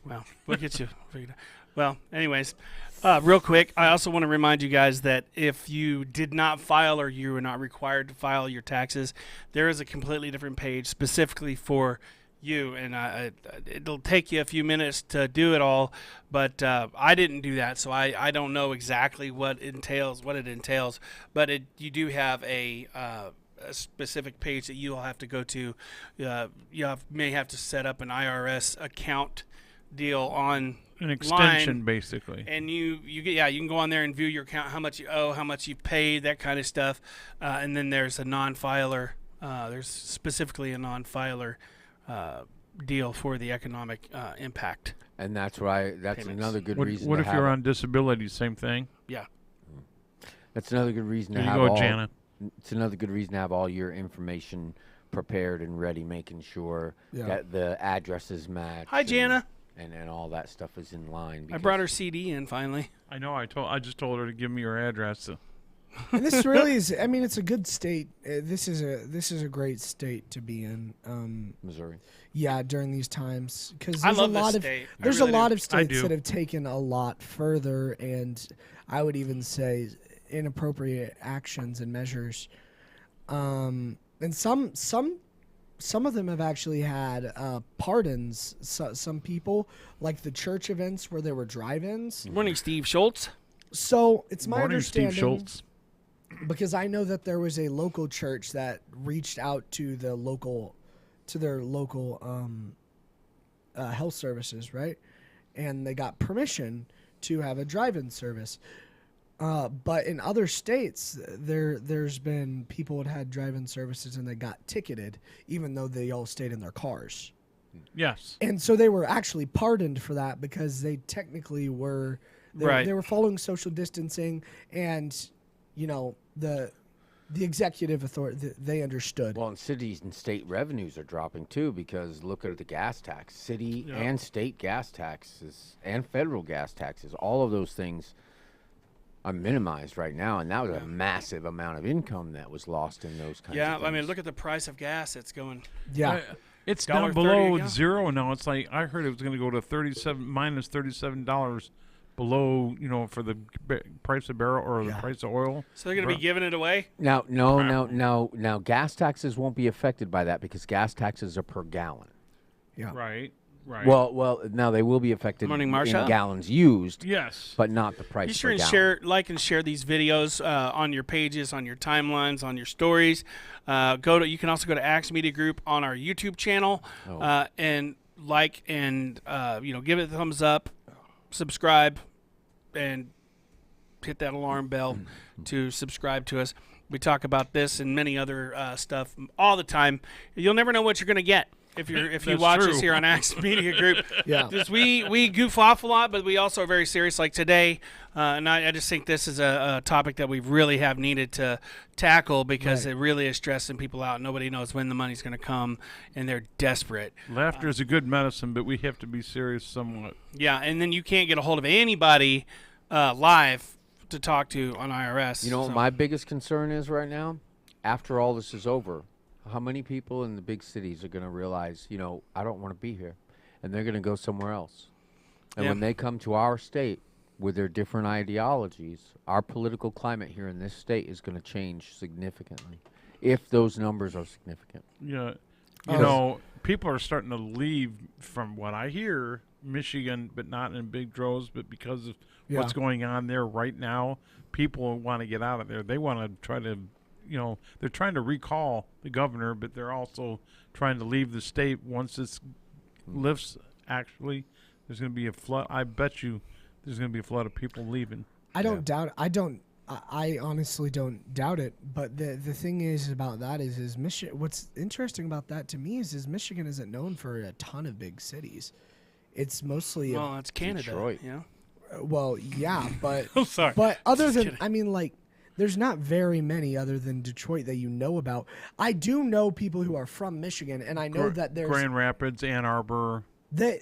[SPEAKER 1] Well, we'll get you figured out. Well, anyways, real quick, I also want to remind you guys that if you did not file or you were not required to file your taxes, there is a completely different page specifically for you, and it'll take you a few minutes to do it all, but I didn't do that, so I don't know exactly what it entails, but you do have a specific page that you'll have to go to. May have to set up an IRS account deal on
[SPEAKER 3] An extension,
[SPEAKER 1] line,
[SPEAKER 3] basically.
[SPEAKER 1] and you can go on there and view your account, how much you owe, how much you paid, that kind of stuff, and then there's a non-filer. There's specifically a non-filer deal for the economic impact.
[SPEAKER 4] And that's right. That's
[SPEAKER 1] Payments.
[SPEAKER 4] another good
[SPEAKER 3] What,
[SPEAKER 4] reason.
[SPEAKER 3] what
[SPEAKER 4] to
[SPEAKER 3] if
[SPEAKER 4] have
[SPEAKER 3] you're
[SPEAKER 4] it.
[SPEAKER 3] on disability? Same thing.
[SPEAKER 1] Yeah.
[SPEAKER 4] That's another good reason
[SPEAKER 3] There
[SPEAKER 4] to
[SPEAKER 3] you
[SPEAKER 4] have
[SPEAKER 3] go,
[SPEAKER 4] all.
[SPEAKER 3] Jana.
[SPEAKER 4] It's another good reason to have all your information prepared and ready, making sure
[SPEAKER 2] Yeah.
[SPEAKER 4] that the addresses match.
[SPEAKER 1] Hi, Jana.
[SPEAKER 4] And all that stuff is in line.
[SPEAKER 1] I brought her CD in finally.
[SPEAKER 3] I know. I just told her to give me her address.
[SPEAKER 2] And this really is. I mean, it's a good state. This is a great state to be in.
[SPEAKER 4] Missouri.
[SPEAKER 2] Yeah, during these times, because
[SPEAKER 1] I
[SPEAKER 2] there's a
[SPEAKER 1] love this
[SPEAKER 2] lot of
[SPEAKER 1] state. I
[SPEAKER 2] there's
[SPEAKER 1] really
[SPEAKER 2] a lot
[SPEAKER 1] do.
[SPEAKER 2] of states
[SPEAKER 3] do.
[SPEAKER 2] that have taken a lot further, and I would even say inappropriate actions and measures. And some of them have actually had pardons. Some people, like the church events where there were drive-ins.
[SPEAKER 1] Morning, Steve Schultz.
[SPEAKER 2] So it's my
[SPEAKER 3] Morning, Steve
[SPEAKER 2] understanding,
[SPEAKER 3] Schultz.
[SPEAKER 2] because I know that there was a local church that reached out to their local health services, right? And they got permission to have a drive-in service. But in other states, there's been people that had drive-in services and they got ticketed, even though they all stayed in their cars.
[SPEAKER 3] Yes.
[SPEAKER 2] And so they were actually pardoned for that because they technically were
[SPEAKER 1] Right.
[SPEAKER 2] they were following social distancing, and the the executive authority, they understood.
[SPEAKER 4] Well, and cities and state revenues are dropping too because look at the gas tax. City
[SPEAKER 3] Yeah.
[SPEAKER 4] and state gas taxes and federal gas taxes, all of those things are minimized right now, and that was a massive amount of income that was lost in those kinds
[SPEAKER 1] Yeah,
[SPEAKER 4] of
[SPEAKER 1] I mean,
[SPEAKER 4] things.
[SPEAKER 1] look at the price of gas. It's going.
[SPEAKER 2] Yeah.
[SPEAKER 3] It's
[SPEAKER 1] $1.30
[SPEAKER 3] down
[SPEAKER 1] a
[SPEAKER 3] below
[SPEAKER 1] gallon.
[SPEAKER 3] zero now. It's like I heard it was going to go to minus $37 below, for the price of barrel or the price of oil.
[SPEAKER 1] So they're going to be giving it away.
[SPEAKER 4] Now, now, gas taxes won't be affected by that because gas taxes are per gallon.
[SPEAKER 2] Yeah.
[SPEAKER 3] Right.
[SPEAKER 4] Well, now they will be affected
[SPEAKER 1] Morning,
[SPEAKER 4] in
[SPEAKER 1] Marsha.
[SPEAKER 4] gallons used,
[SPEAKER 3] Yes.
[SPEAKER 4] but not the price
[SPEAKER 1] Be
[SPEAKER 4] per
[SPEAKER 1] sure and
[SPEAKER 4] gallon.
[SPEAKER 1] share these videos on your pages, on your timelines, on your stories. You can also go to Axe Media Group on our YouTube channel and like and give it a thumbs up, subscribe, and hit that alarm bell to subscribe to us. We talk about this and many other stuff all the time. You'll never know what you're going to get. If you
[SPEAKER 3] That's
[SPEAKER 1] watch
[SPEAKER 3] true.
[SPEAKER 1] us here on Axe Media Group,
[SPEAKER 2] Yeah.
[SPEAKER 1] just we goof off a lot, but we also are very serious. Like today, and I just think this is a topic that we really have needed to tackle because it really is stressing people out. Nobody knows when the money's going to come, and they're desperate.
[SPEAKER 3] Laughter is a good medicine, but we have to be serious somewhat.
[SPEAKER 1] Yeah, and then you can't get a hold of anybody live to talk to on IRS.
[SPEAKER 4] You know what
[SPEAKER 1] so-
[SPEAKER 4] my biggest concern is right now? After all this is over, how many people in the big cities are going to realize, I don't want to be here, and they're going to go somewhere else. And
[SPEAKER 1] Yeah.
[SPEAKER 4] when they come to our state with their different ideologies, our political climate here in this state is going to change significantly, if those numbers are significant.
[SPEAKER 3] Yeah.
[SPEAKER 2] Oh.
[SPEAKER 3] People are starting to leave, from what I hear, Michigan, but not in big droves, but because of what's going on there right now, people want to get out of there. They want to try to, they're trying to recall the governor, but they're also trying to leave the state once this lifts. Actually, there's going to be a flood. I bet you there's going to be a flood of people leaving.
[SPEAKER 2] I don't doubt it. I honestly don't doubt it. But the thing is about that is Michigan. What's interesting about that to me is Michigan isn't known for a ton of big cities. It's mostly
[SPEAKER 1] Well, it's Canada.
[SPEAKER 4] Detroit.
[SPEAKER 1] Yeah.
[SPEAKER 2] well, yeah, but
[SPEAKER 1] I'm sorry.
[SPEAKER 2] but other
[SPEAKER 1] Just
[SPEAKER 2] than
[SPEAKER 1] kidding.
[SPEAKER 2] I mean, like, there's not very many other than Detroit that you know about. I do know people who are from Michigan, and I know that there's
[SPEAKER 3] Grand Rapids, Ann Arbor.
[SPEAKER 2] that.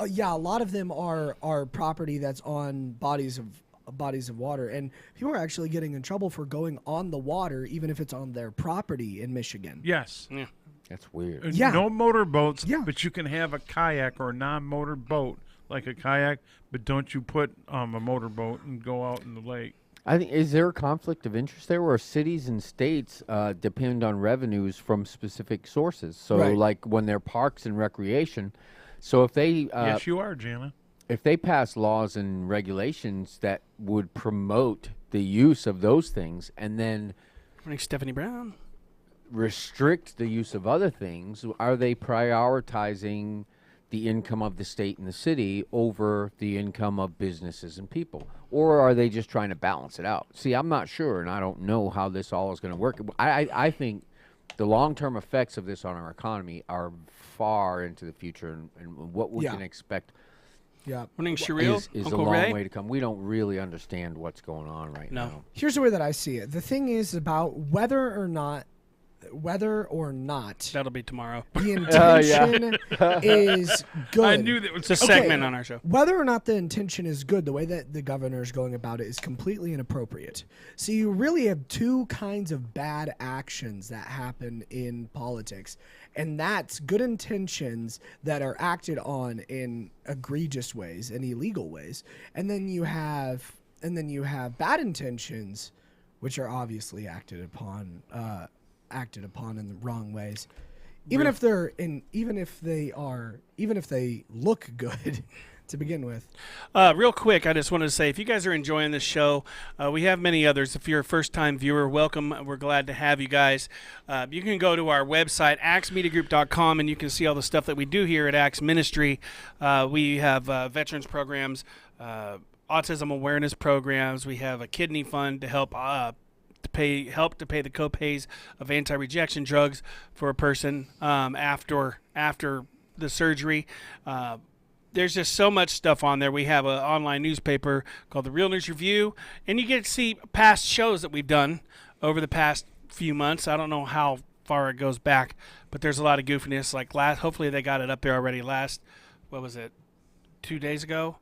[SPEAKER 2] Yeah, a lot of them are property that's on bodies of water, and people are actually getting in trouble for going on the water, even if it's on their property in Michigan.
[SPEAKER 3] Yes.
[SPEAKER 1] Yeah.
[SPEAKER 4] That's weird.
[SPEAKER 2] Yeah.
[SPEAKER 3] No motorboats,
[SPEAKER 2] Yeah.
[SPEAKER 3] but you can have a kayak or a non-motor boat like a kayak, but don't you put a motorboat and go out in the lake.
[SPEAKER 4] I think, is there a conflict of interest there where cities and states depend on revenues from specific sources? So,
[SPEAKER 2] Right.
[SPEAKER 4] like when they're parks and recreation, so if they
[SPEAKER 3] Yes, you are, Jana.
[SPEAKER 4] if they pass laws and regulations that would promote the use of those things and then
[SPEAKER 1] Morning, Stephanie Brown.
[SPEAKER 4] restrict the use of other things, are they prioritizing the income of the state and the city over the income of businesses and people? Or are they just trying to balance it out? See, I'm not sure, and I don't know how this all is going to work. I think the long-term effects of this on our economy are far into the future, and what we
[SPEAKER 2] Yeah.
[SPEAKER 4] can expect
[SPEAKER 2] Yeah.
[SPEAKER 1] Morning, Shereel.
[SPEAKER 4] is a
[SPEAKER 1] Uncle
[SPEAKER 4] long
[SPEAKER 1] Ray.
[SPEAKER 4] way to come. We don't really understand what's going on right
[SPEAKER 1] No.
[SPEAKER 4] now.
[SPEAKER 2] Here's the way that I see it. The thing is about whether or not
[SPEAKER 1] That'll be tomorrow.
[SPEAKER 2] the intention is good.
[SPEAKER 3] I knew that was
[SPEAKER 1] It's a segment on our show.
[SPEAKER 2] Whether or not the intention is good, the way that the governor is going about it is completely inappropriate. So you really have two kinds of bad actions that happen in politics. And that's good intentions that are acted on in egregious ways and illegal ways. And then you have bad intentions, which are obviously acted upon in the wrong ways. Even if they look good to begin with.
[SPEAKER 1] Real quick, I just wanted to say, if you guys are enjoying this show, we have many others. If you're a first-time viewer, welcome. We're glad to have you guys. You can go to our website, axemediagroup.com, and you can see all the stuff that we do here at Axe Ministry. We have veterans programs, autism awareness programs. We have a kidney fund to help to pay the copays of anti-rejection drugs for a person after the surgery. There's just so much stuff on there. We have an online newspaper called The Real News Review, and you get to see past shows that we've done over the past few months. I don't know how far it goes back, but there's a lot of goofiness. Like hopefully they got it up there already. What was it, 2 days ago?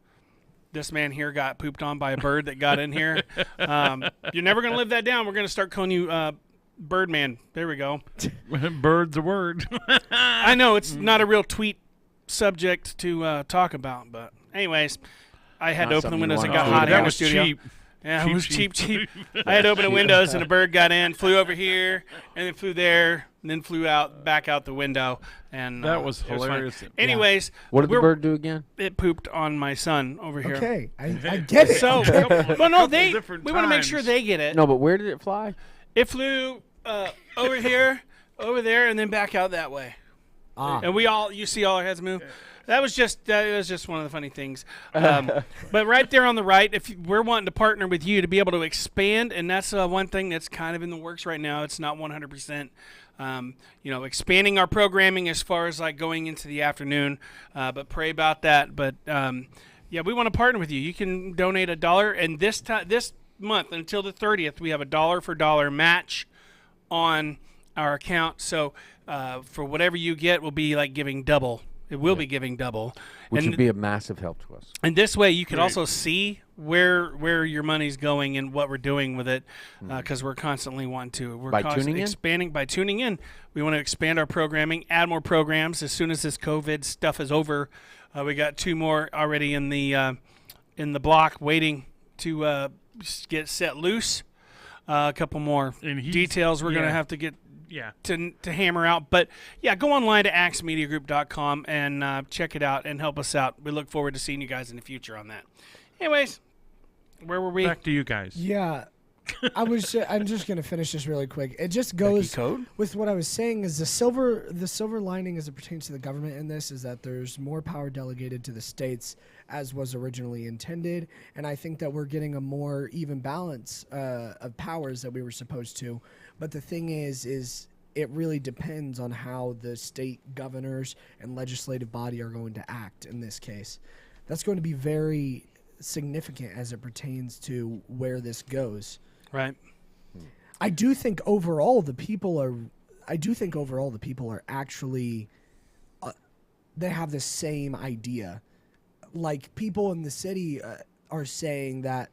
[SPEAKER 1] This man here got pooped on by a bird that got in here. You're never going to live that down. We're going to start calling you Birdman. There we go.
[SPEAKER 3] Bird's a word.
[SPEAKER 1] I know it's not a real tweet subject to talk about, but anyways, I had
[SPEAKER 4] Not
[SPEAKER 1] to open the
[SPEAKER 4] something you
[SPEAKER 1] windows and
[SPEAKER 4] wanna
[SPEAKER 1] got
[SPEAKER 4] talk
[SPEAKER 1] hot here
[SPEAKER 3] that
[SPEAKER 1] in the
[SPEAKER 3] was
[SPEAKER 1] studio.
[SPEAKER 3] cheap.
[SPEAKER 1] Yeah,
[SPEAKER 3] Cheap,
[SPEAKER 1] it was
[SPEAKER 3] cheap.
[SPEAKER 1] cheap. I had to open the windows and a bird got in, flew over here, and then flew there, and then flew back out the window. And
[SPEAKER 3] That was
[SPEAKER 1] it fun.
[SPEAKER 3] hilarious.
[SPEAKER 1] Anyways,
[SPEAKER 4] What did the
[SPEAKER 1] we're-
[SPEAKER 4] bird do again?
[SPEAKER 1] It pooped on my son over here.
[SPEAKER 2] Okay, I get it.
[SPEAKER 1] So,
[SPEAKER 2] okay.
[SPEAKER 1] well, no, we
[SPEAKER 3] different
[SPEAKER 1] want to make sure
[SPEAKER 3] times.
[SPEAKER 1] they get it.
[SPEAKER 4] No, but where did it fly?
[SPEAKER 1] It flew over here, over there, and then back out that way. And you see all our heads move. That was just one of the funny things. But right there on the right, if we're wanting to partner with you to be able to expand, and that's one thing that's kind of in the works right now. It's not 100%. Expanding our programming as far as like going into the afternoon, but pray about that. But we want to partner with you. You can donate $1, and this month until the 30th, we have a dollar for dollar match on our account. So for whatever you get, we'll be like giving double. It will be giving double,
[SPEAKER 4] Which
[SPEAKER 1] and
[SPEAKER 4] would be a massive help to us.
[SPEAKER 1] and this way you can also see where your money's going and what we're doing with it, because we're constantly wanting to. We're
[SPEAKER 4] By
[SPEAKER 1] constantly
[SPEAKER 4] tuning in?
[SPEAKER 1] expanding by tuning in. We want to expand our programming, add more programs as soon as this COVID stuff is over. We got 2 more already in the block waiting to get set loose. A couple more
[SPEAKER 3] And he's-
[SPEAKER 1] details we're gonna
[SPEAKER 3] yeah.
[SPEAKER 1] have to get
[SPEAKER 3] Yeah.
[SPEAKER 1] to hammer out. But yeah, go online to axmediagroup.com and check it out and help us out. We look forward to seeing you guys in the future on that. Anyways, where were we?
[SPEAKER 3] Back to you guys.
[SPEAKER 2] Yeah, I'm just gonna finish this really quick. It just goes
[SPEAKER 1] Code?
[SPEAKER 2] with what I was saying. Is the silver lining as it pertains to the government in this is that there's more power delegated to the states as was originally intended, and I think that we're getting a more even balance of powers that we were supposed to. But the thing is it really depends on how the state governors and legislative body are going to act in this case. That's going to be very significant as it pertains to where this goes.
[SPEAKER 1] Right.
[SPEAKER 2] I do think overall the people are actually they have the same idea. Like people in the city are saying that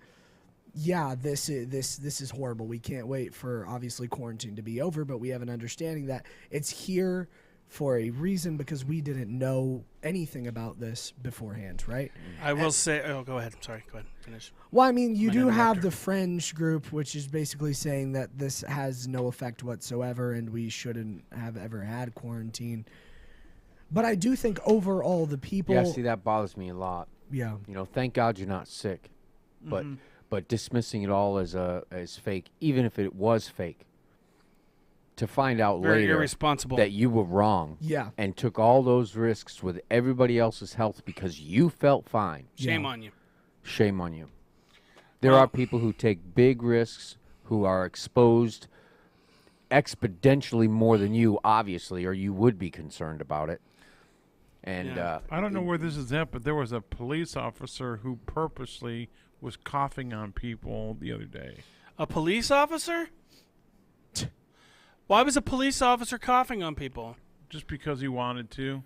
[SPEAKER 2] yeah, this is horrible. We can't wait for obviously quarantine to be over, but we have an understanding that it's here for a reason because we didn't know anything about this beforehand, right?
[SPEAKER 1] I will say. Oh, go ahead. Sorry. Go ahead. Finish.
[SPEAKER 2] Well, I mean, you
[SPEAKER 1] My
[SPEAKER 2] do have
[SPEAKER 1] interrupter.
[SPEAKER 2] the fringe group, which is basically saying that this has no effect whatsoever and we shouldn't have ever had quarantine. But I do think overall the people...
[SPEAKER 4] Yeah, see, that bothers me a lot.
[SPEAKER 2] Yeah.
[SPEAKER 4] You know, thank God you're not sick, but dismissing it all as fake, even if it was fake, to find out
[SPEAKER 1] Very
[SPEAKER 4] later
[SPEAKER 1] irresponsible.
[SPEAKER 4] that you were wrong
[SPEAKER 2] Yeah.
[SPEAKER 4] and took all those risks with everybody else's health because you felt fine.
[SPEAKER 1] Shame
[SPEAKER 2] Yeah.
[SPEAKER 1] on you.
[SPEAKER 4] Shame on you. There
[SPEAKER 1] Well-
[SPEAKER 4] are people who take big risks, who are exposed exponentially more than you, obviously, or you would be concerned about it. And
[SPEAKER 1] Yeah.
[SPEAKER 3] I don't know where this is at, but there was a police officer who purposely was coughing on people the other day.
[SPEAKER 1] A police officer? Why was a police officer coughing on people?
[SPEAKER 3] Just because he wanted to.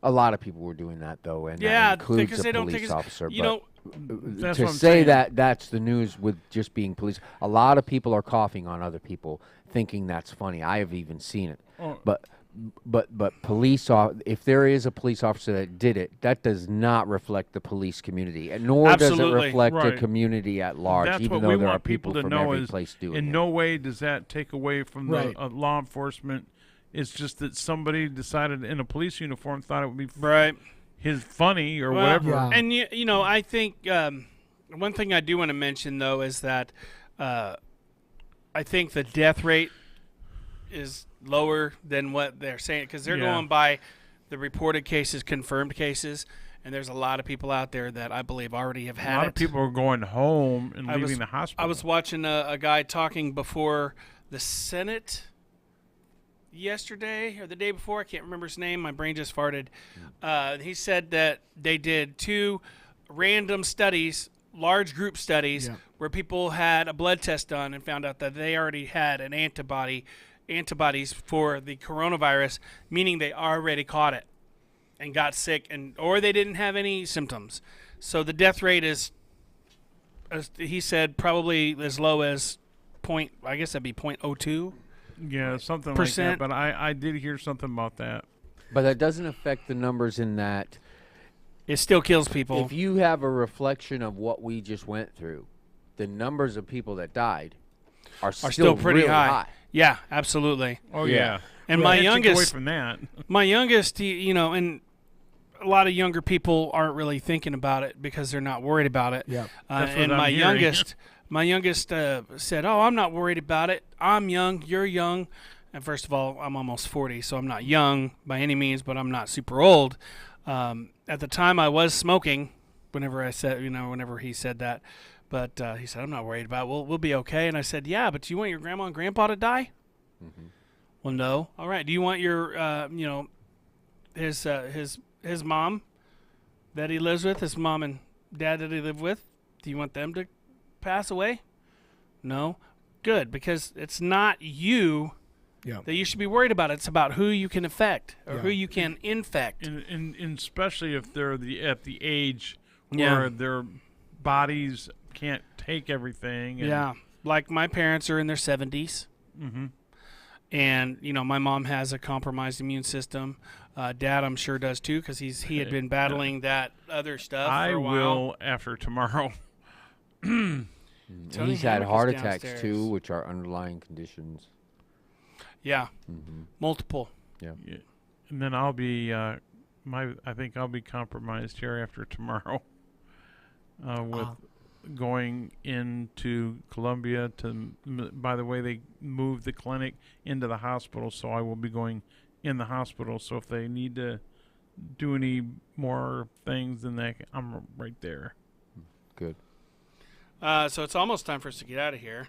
[SPEAKER 4] a lot of people were doing that, though, and
[SPEAKER 1] Yeah,
[SPEAKER 4] that includes
[SPEAKER 1] because
[SPEAKER 4] a
[SPEAKER 1] they don't
[SPEAKER 4] police
[SPEAKER 1] think it's
[SPEAKER 4] officer.
[SPEAKER 1] you
[SPEAKER 4] but
[SPEAKER 1] know.
[SPEAKER 3] That's
[SPEAKER 4] to
[SPEAKER 3] what I'm
[SPEAKER 4] say
[SPEAKER 3] saying.
[SPEAKER 4] that that's the news with just being police, a lot of people are coughing on other people, thinking that's funny. I have even seen it.
[SPEAKER 3] Oh.
[SPEAKER 4] But police, if there is a police officer that did it, that does not reflect the police community, and nor does it
[SPEAKER 1] Absolutely.
[SPEAKER 4] reflect the
[SPEAKER 3] Right.
[SPEAKER 4] community at large.
[SPEAKER 3] That's
[SPEAKER 4] even
[SPEAKER 3] what
[SPEAKER 4] though
[SPEAKER 3] we
[SPEAKER 4] there are
[SPEAKER 3] want people to
[SPEAKER 4] from
[SPEAKER 3] know
[SPEAKER 4] every
[SPEAKER 3] is
[SPEAKER 4] place doing
[SPEAKER 3] in
[SPEAKER 4] it.
[SPEAKER 3] no way does that take away from
[SPEAKER 2] Right.
[SPEAKER 3] the law enforcement. It's just that somebody decided in a police uniform thought it would be
[SPEAKER 1] Right.
[SPEAKER 3] his funny or
[SPEAKER 1] Well,
[SPEAKER 3] whatever.
[SPEAKER 2] Yeah.
[SPEAKER 1] And you know, I think one thing I do want to mention though is that I think the death rate is lower than what they're saying because they're
[SPEAKER 3] Yeah.
[SPEAKER 1] going by the reported cases, confirmed cases, and there's a lot of people out there that I believe already have
[SPEAKER 3] A
[SPEAKER 1] had
[SPEAKER 3] lot
[SPEAKER 1] it.
[SPEAKER 3] of people are going home and
[SPEAKER 1] I
[SPEAKER 3] leaving
[SPEAKER 1] was-
[SPEAKER 3] the hospital.
[SPEAKER 1] I was watching a guy talking before the Senate yesterday or the day before. I can't remember his name. My brain just farted. He said that they did 2 random studies large group studies
[SPEAKER 2] Yeah.
[SPEAKER 1] where people had a blood test done and found out that they already had an antibodies for the coronavirus, meaning they already caught it and got sick, or they didn't have any symptoms. So the death rate is, as he said, probably as low as I guess that'd be 0.02.
[SPEAKER 3] Yeah, something like
[SPEAKER 1] Percent.
[SPEAKER 3] that. But I did hear something about that.
[SPEAKER 4] But that doesn't affect the numbers in that
[SPEAKER 1] It still kills people.
[SPEAKER 4] if you have a reflection of what we just went through, the numbers of people that died are
[SPEAKER 1] still pretty
[SPEAKER 4] really
[SPEAKER 1] high. Yeah, absolutely.
[SPEAKER 3] Oh
[SPEAKER 4] Yeah.
[SPEAKER 3] yeah.
[SPEAKER 1] And
[SPEAKER 3] Well,
[SPEAKER 1] my
[SPEAKER 3] can't take away
[SPEAKER 1] youngest,
[SPEAKER 3] from that.
[SPEAKER 1] and a lot of younger people aren't really thinking about it because they're not worried about it.
[SPEAKER 2] Yeah.
[SPEAKER 3] That's what
[SPEAKER 1] And
[SPEAKER 3] I'm
[SPEAKER 1] my
[SPEAKER 3] hearing.
[SPEAKER 1] youngest said, "Oh, I'm not worried about it. I'm young. You're young." And first of all, I'm almost 40, so I'm not young by any means, but I'm not super old. At the time, I was smoking. Whenever he said that, but he said, "I'm not worried about it. We'll be okay." And I said, "Yeah, but do you want your grandma and grandpa to die?"
[SPEAKER 4] Mm-hmm.
[SPEAKER 1] Well, no. All right. Do you want your his mom that he lives with, his mom and dad that he lived with? Do you want them to pass away? No. Good, because it's not you
[SPEAKER 2] Yeah.
[SPEAKER 1] that you should be worried about. It's about who you can affect or
[SPEAKER 2] Yeah.
[SPEAKER 1] who you can infect.
[SPEAKER 3] And especially if they're at the age
[SPEAKER 1] Yeah.
[SPEAKER 3] where their bodies can't take everything. And,
[SPEAKER 1] Yeah. Like my parents are in their 70s.
[SPEAKER 3] Mm-hmm.
[SPEAKER 1] And my mom has a compromised immune system. Dad, I'm sure, does too, because he had been battling that other stuff
[SPEAKER 3] I
[SPEAKER 1] for a while.
[SPEAKER 3] will after tomorrow.
[SPEAKER 1] Tony
[SPEAKER 4] He's had
[SPEAKER 1] Hammock
[SPEAKER 4] heart
[SPEAKER 1] is
[SPEAKER 4] attacks
[SPEAKER 1] downstairs.
[SPEAKER 4] too, which are underlying conditions.
[SPEAKER 1] Yeah,
[SPEAKER 4] Mm-hmm.
[SPEAKER 1] multiple.
[SPEAKER 3] Yeah. And then I'll be I think I'll be compromised here after tomorrow. With going into Columbia by the way, they moved the clinic into the hospital, so I will be going in the hospital. So if they need to do any more things, then I'm right there.
[SPEAKER 4] Good.
[SPEAKER 1] So it's almost time for us to get out of here.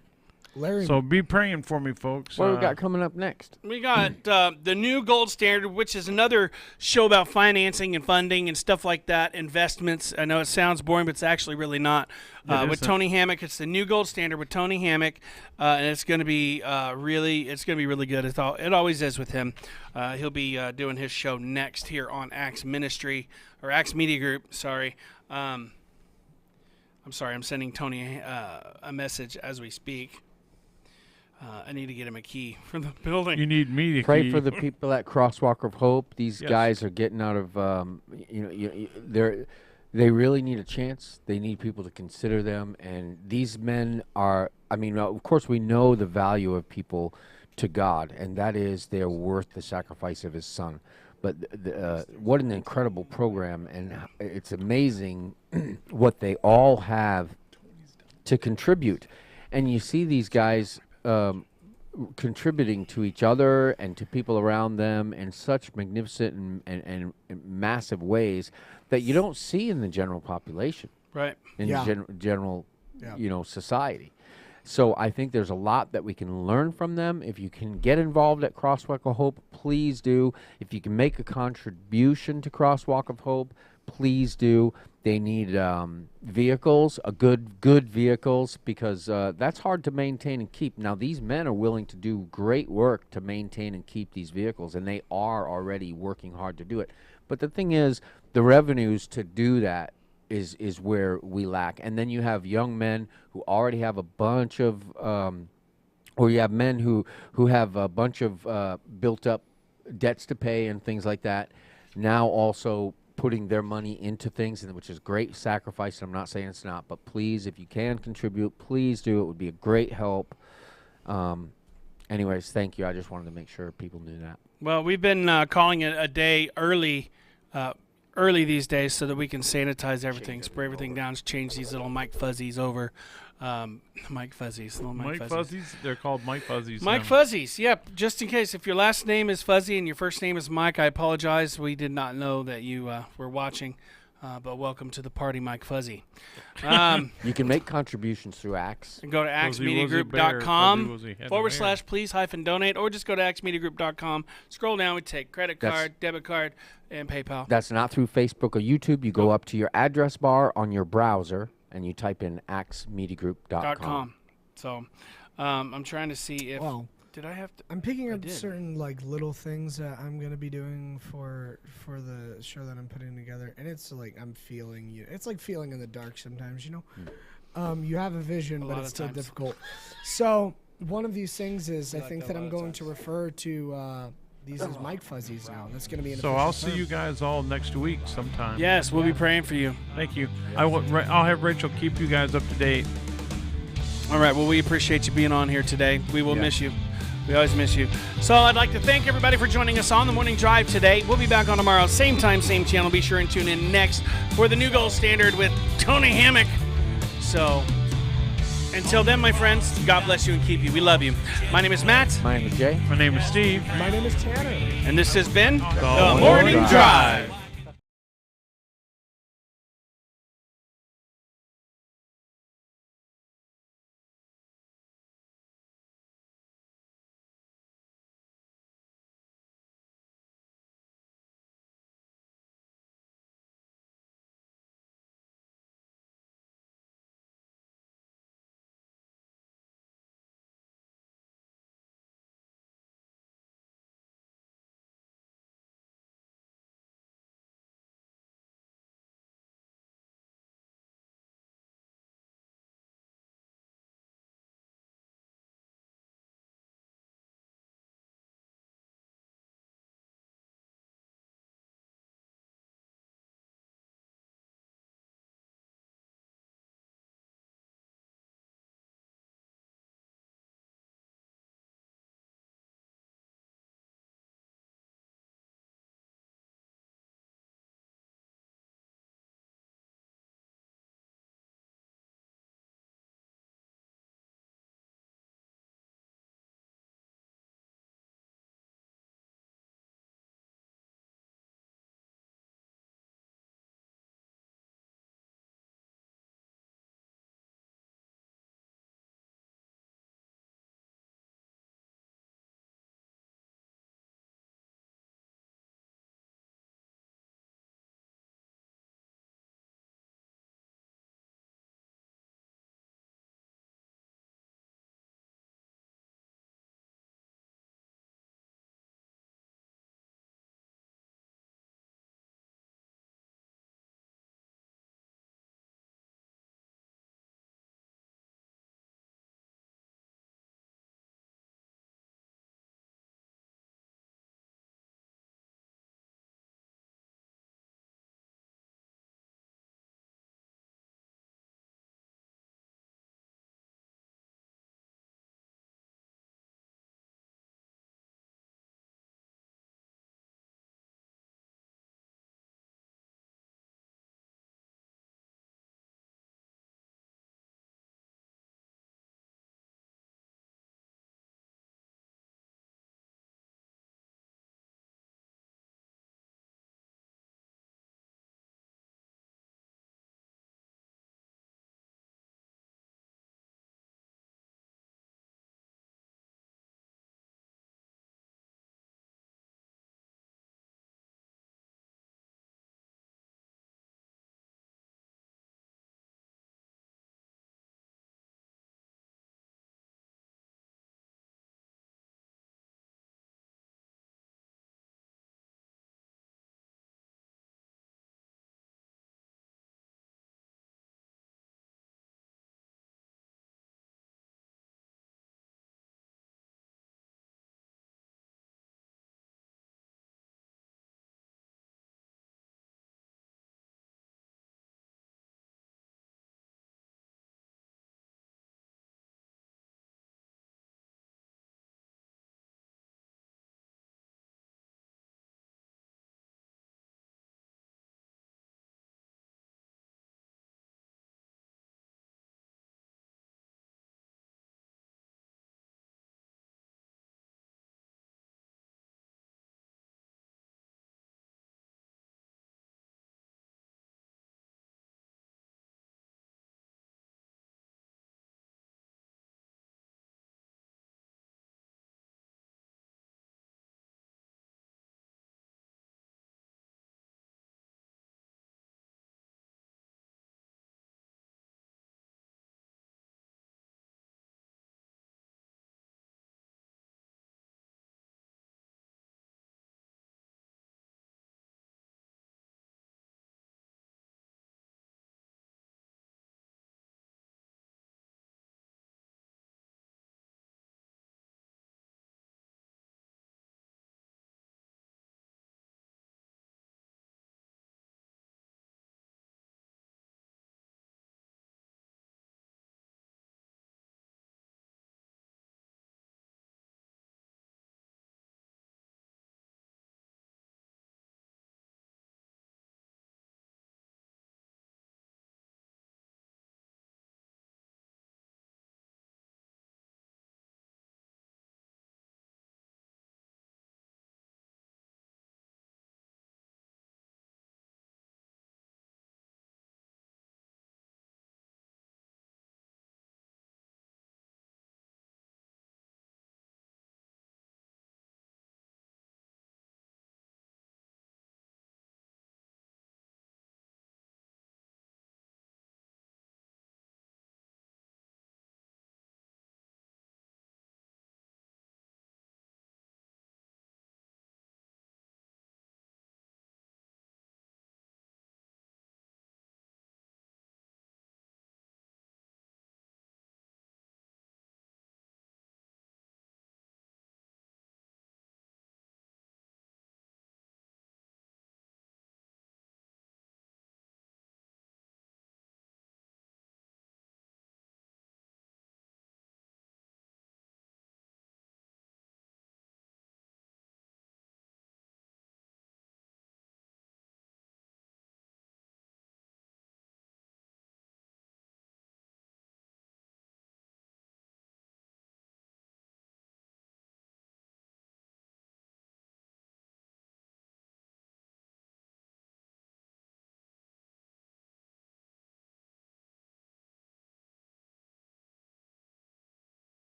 [SPEAKER 2] Larry,
[SPEAKER 3] So be praying for me, folks.
[SPEAKER 4] What do we got coming up next?
[SPEAKER 1] We got the new Gold Standard, which is another show about financing and funding and stuff like that, investments. I know it sounds boring, but it's actually really not.
[SPEAKER 3] It
[SPEAKER 1] With
[SPEAKER 3] isn't.
[SPEAKER 1] Tony Hammock, it's the new Gold Standard with Tony Hammock, and it's going to be really good. It always is with him. He'll be doing his show next here on Acts Ministry or Acts Media Group. Sorry. I'm sorry. I'm sending Tony a message as we speak. I need to get him a key from the building.
[SPEAKER 3] You need me to
[SPEAKER 4] Pray
[SPEAKER 3] key.
[SPEAKER 4] for the people at Crosswalk of Hope. These
[SPEAKER 3] Yes.
[SPEAKER 4] guys are getting out of, they really need a chance. They need people to consider them. And these men are, of course, we know the value of people to God, and that is they're worth the sacrifice of his son. But what an incredible program, and it's amazing what they all have to contribute. And you see these guys contributing to each other and to people around them in such magnificent and massive ways that you don't see in the general population,
[SPEAKER 1] Right.
[SPEAKER 4] in
[SPEAKER 2] Yeah.
[SPEAKER 4] general,
[SPEAKER 2] Yeah.
[SPEAKER 4] society. So I think there's a lot that we can learn from them. If you can get involved at Crosswalk of Hope, please do. If you can make a contribution to Crosswalk of Hope, please do. They need vehicles, good vehicles, because that's hard to maintain and keep. Now, these men are willing to do great work to maintain and keep these vehicles, and they are already working hard to do it. But the thing is, the revenues to do that is where we lack. And then you have young men who already have a bunch of, or you have men who have a bunch of built up debts to pay and things like that. Now also putting their money into things, and which is great sacrifice. I'm not saying it's not, but please, if you can contribute, please do. It would be a great help. Anyways, thank you. I just wanted to make sure people knew that.
[SPEAKER 1] Well, we've been calling it a day early these days so that we can sanitize everything, spray everything down, change these little Mike Fuzzies over. Mike Fuzzies. Little
[SPEAKER 3] Mike Fuzzies? They're called Mike Fuzzies.
[SPEAKER 1] Mike
[SPEAKER 3] now.
[SPEAKER 1] Fuzzies, yep. Just in case, if your last name is Fuzzy and your first name is Mike, I apologize. We did not know that you were watching, but welcome to the party, Mike Fuzzy.
[SPEAKER 4] You can make contributions through Acts.
[SPEAKER 1] Go to
[SPEAKER 3] Fuzzy Wuzzy
[SPEAKER 1] axmediagroup.com
[SPEAKER 3] Bear, Fuzzy Wuzzy had
[SPEAKER 1] / please -donate, or just go to axmediagroup.com. Scroll down, we take credit
[SPEAKER 4] That's-
[SPEAKER 1] card, debit card, and PayPal.
[SPEAKER 4] That's not through Facebook or YouTube. You go up to your address bar on your browser, and you type in axemediagroup.com.
[SPEAKER 1] .com. So I'm trying to see if did I have to.
[SPEAKER 2] I'm picking up
[SPEAKER 1] did.
[SPEAKER 2] certain like little things that I'm gonna be doing for the show that I'm putting together, and it's like I'm feeling you. It's like feeling in the dark sometimes, you know. You have a vision,
[SPEAKER 1] A
[SPEAKER 2] but
[SPEAKER 1] lot
[SPEAKER 2] it's
[SPEAKER 1] of
[SPEAKER 2] still
[SPEAKER 1] times.
[SPEAKER 2] difficult. So one of these things is I
[SPEAKER 1] like
[SPEAKER 2] think
[SPEAKER 1] that
[SPEAKER 2] that
[SPEAKER 1] a
[SPEAKER 2] I'm
[SPEAKER 1] lot of
[SPEAKER 2] going to
[SPEAKER 1] times.
[SPEAKER 2] refer to these as mic fuzzies now. That's gonna be an
[SPEAKER 3] So
[SPEAKER 2] official
[SPEAKER 3] I'll see
[SPEAKER 2] term.
[SPEAKER 3] you guys all next week sometime.
[SPEAKER 1] Yes, we'll be praying for you.
[SPEAKER 3] Thank you. I'll have Rachel keep you guys up to date.
[SPEAKER 1] All right. Well, we appreciate you being on here today. We will
[SPEAKER 4] Yeah.
[SPEAKER 1] miss you. We always miss you. So I'd like to thank everybody for joining us on the Morning Drive today. We'll be back on tomorrow, same time, same channel. Be sure and tune in next for the New Gold Standard with Tony Hammock. So until then, my friends, God bless you and keep you. We love you. My name is Matt,
[SPEAKER 4] My name is Jay.
[SPEAKER 3] My name is Steve.
[SPEAKER 2] My name is Tanner.
[SPEAKER 1] and this has been
[SPEAKER 3] The
[SPEAKER 1] Morning
[SPEAKER 4] Drive.
[SPEAKER 1] Drive.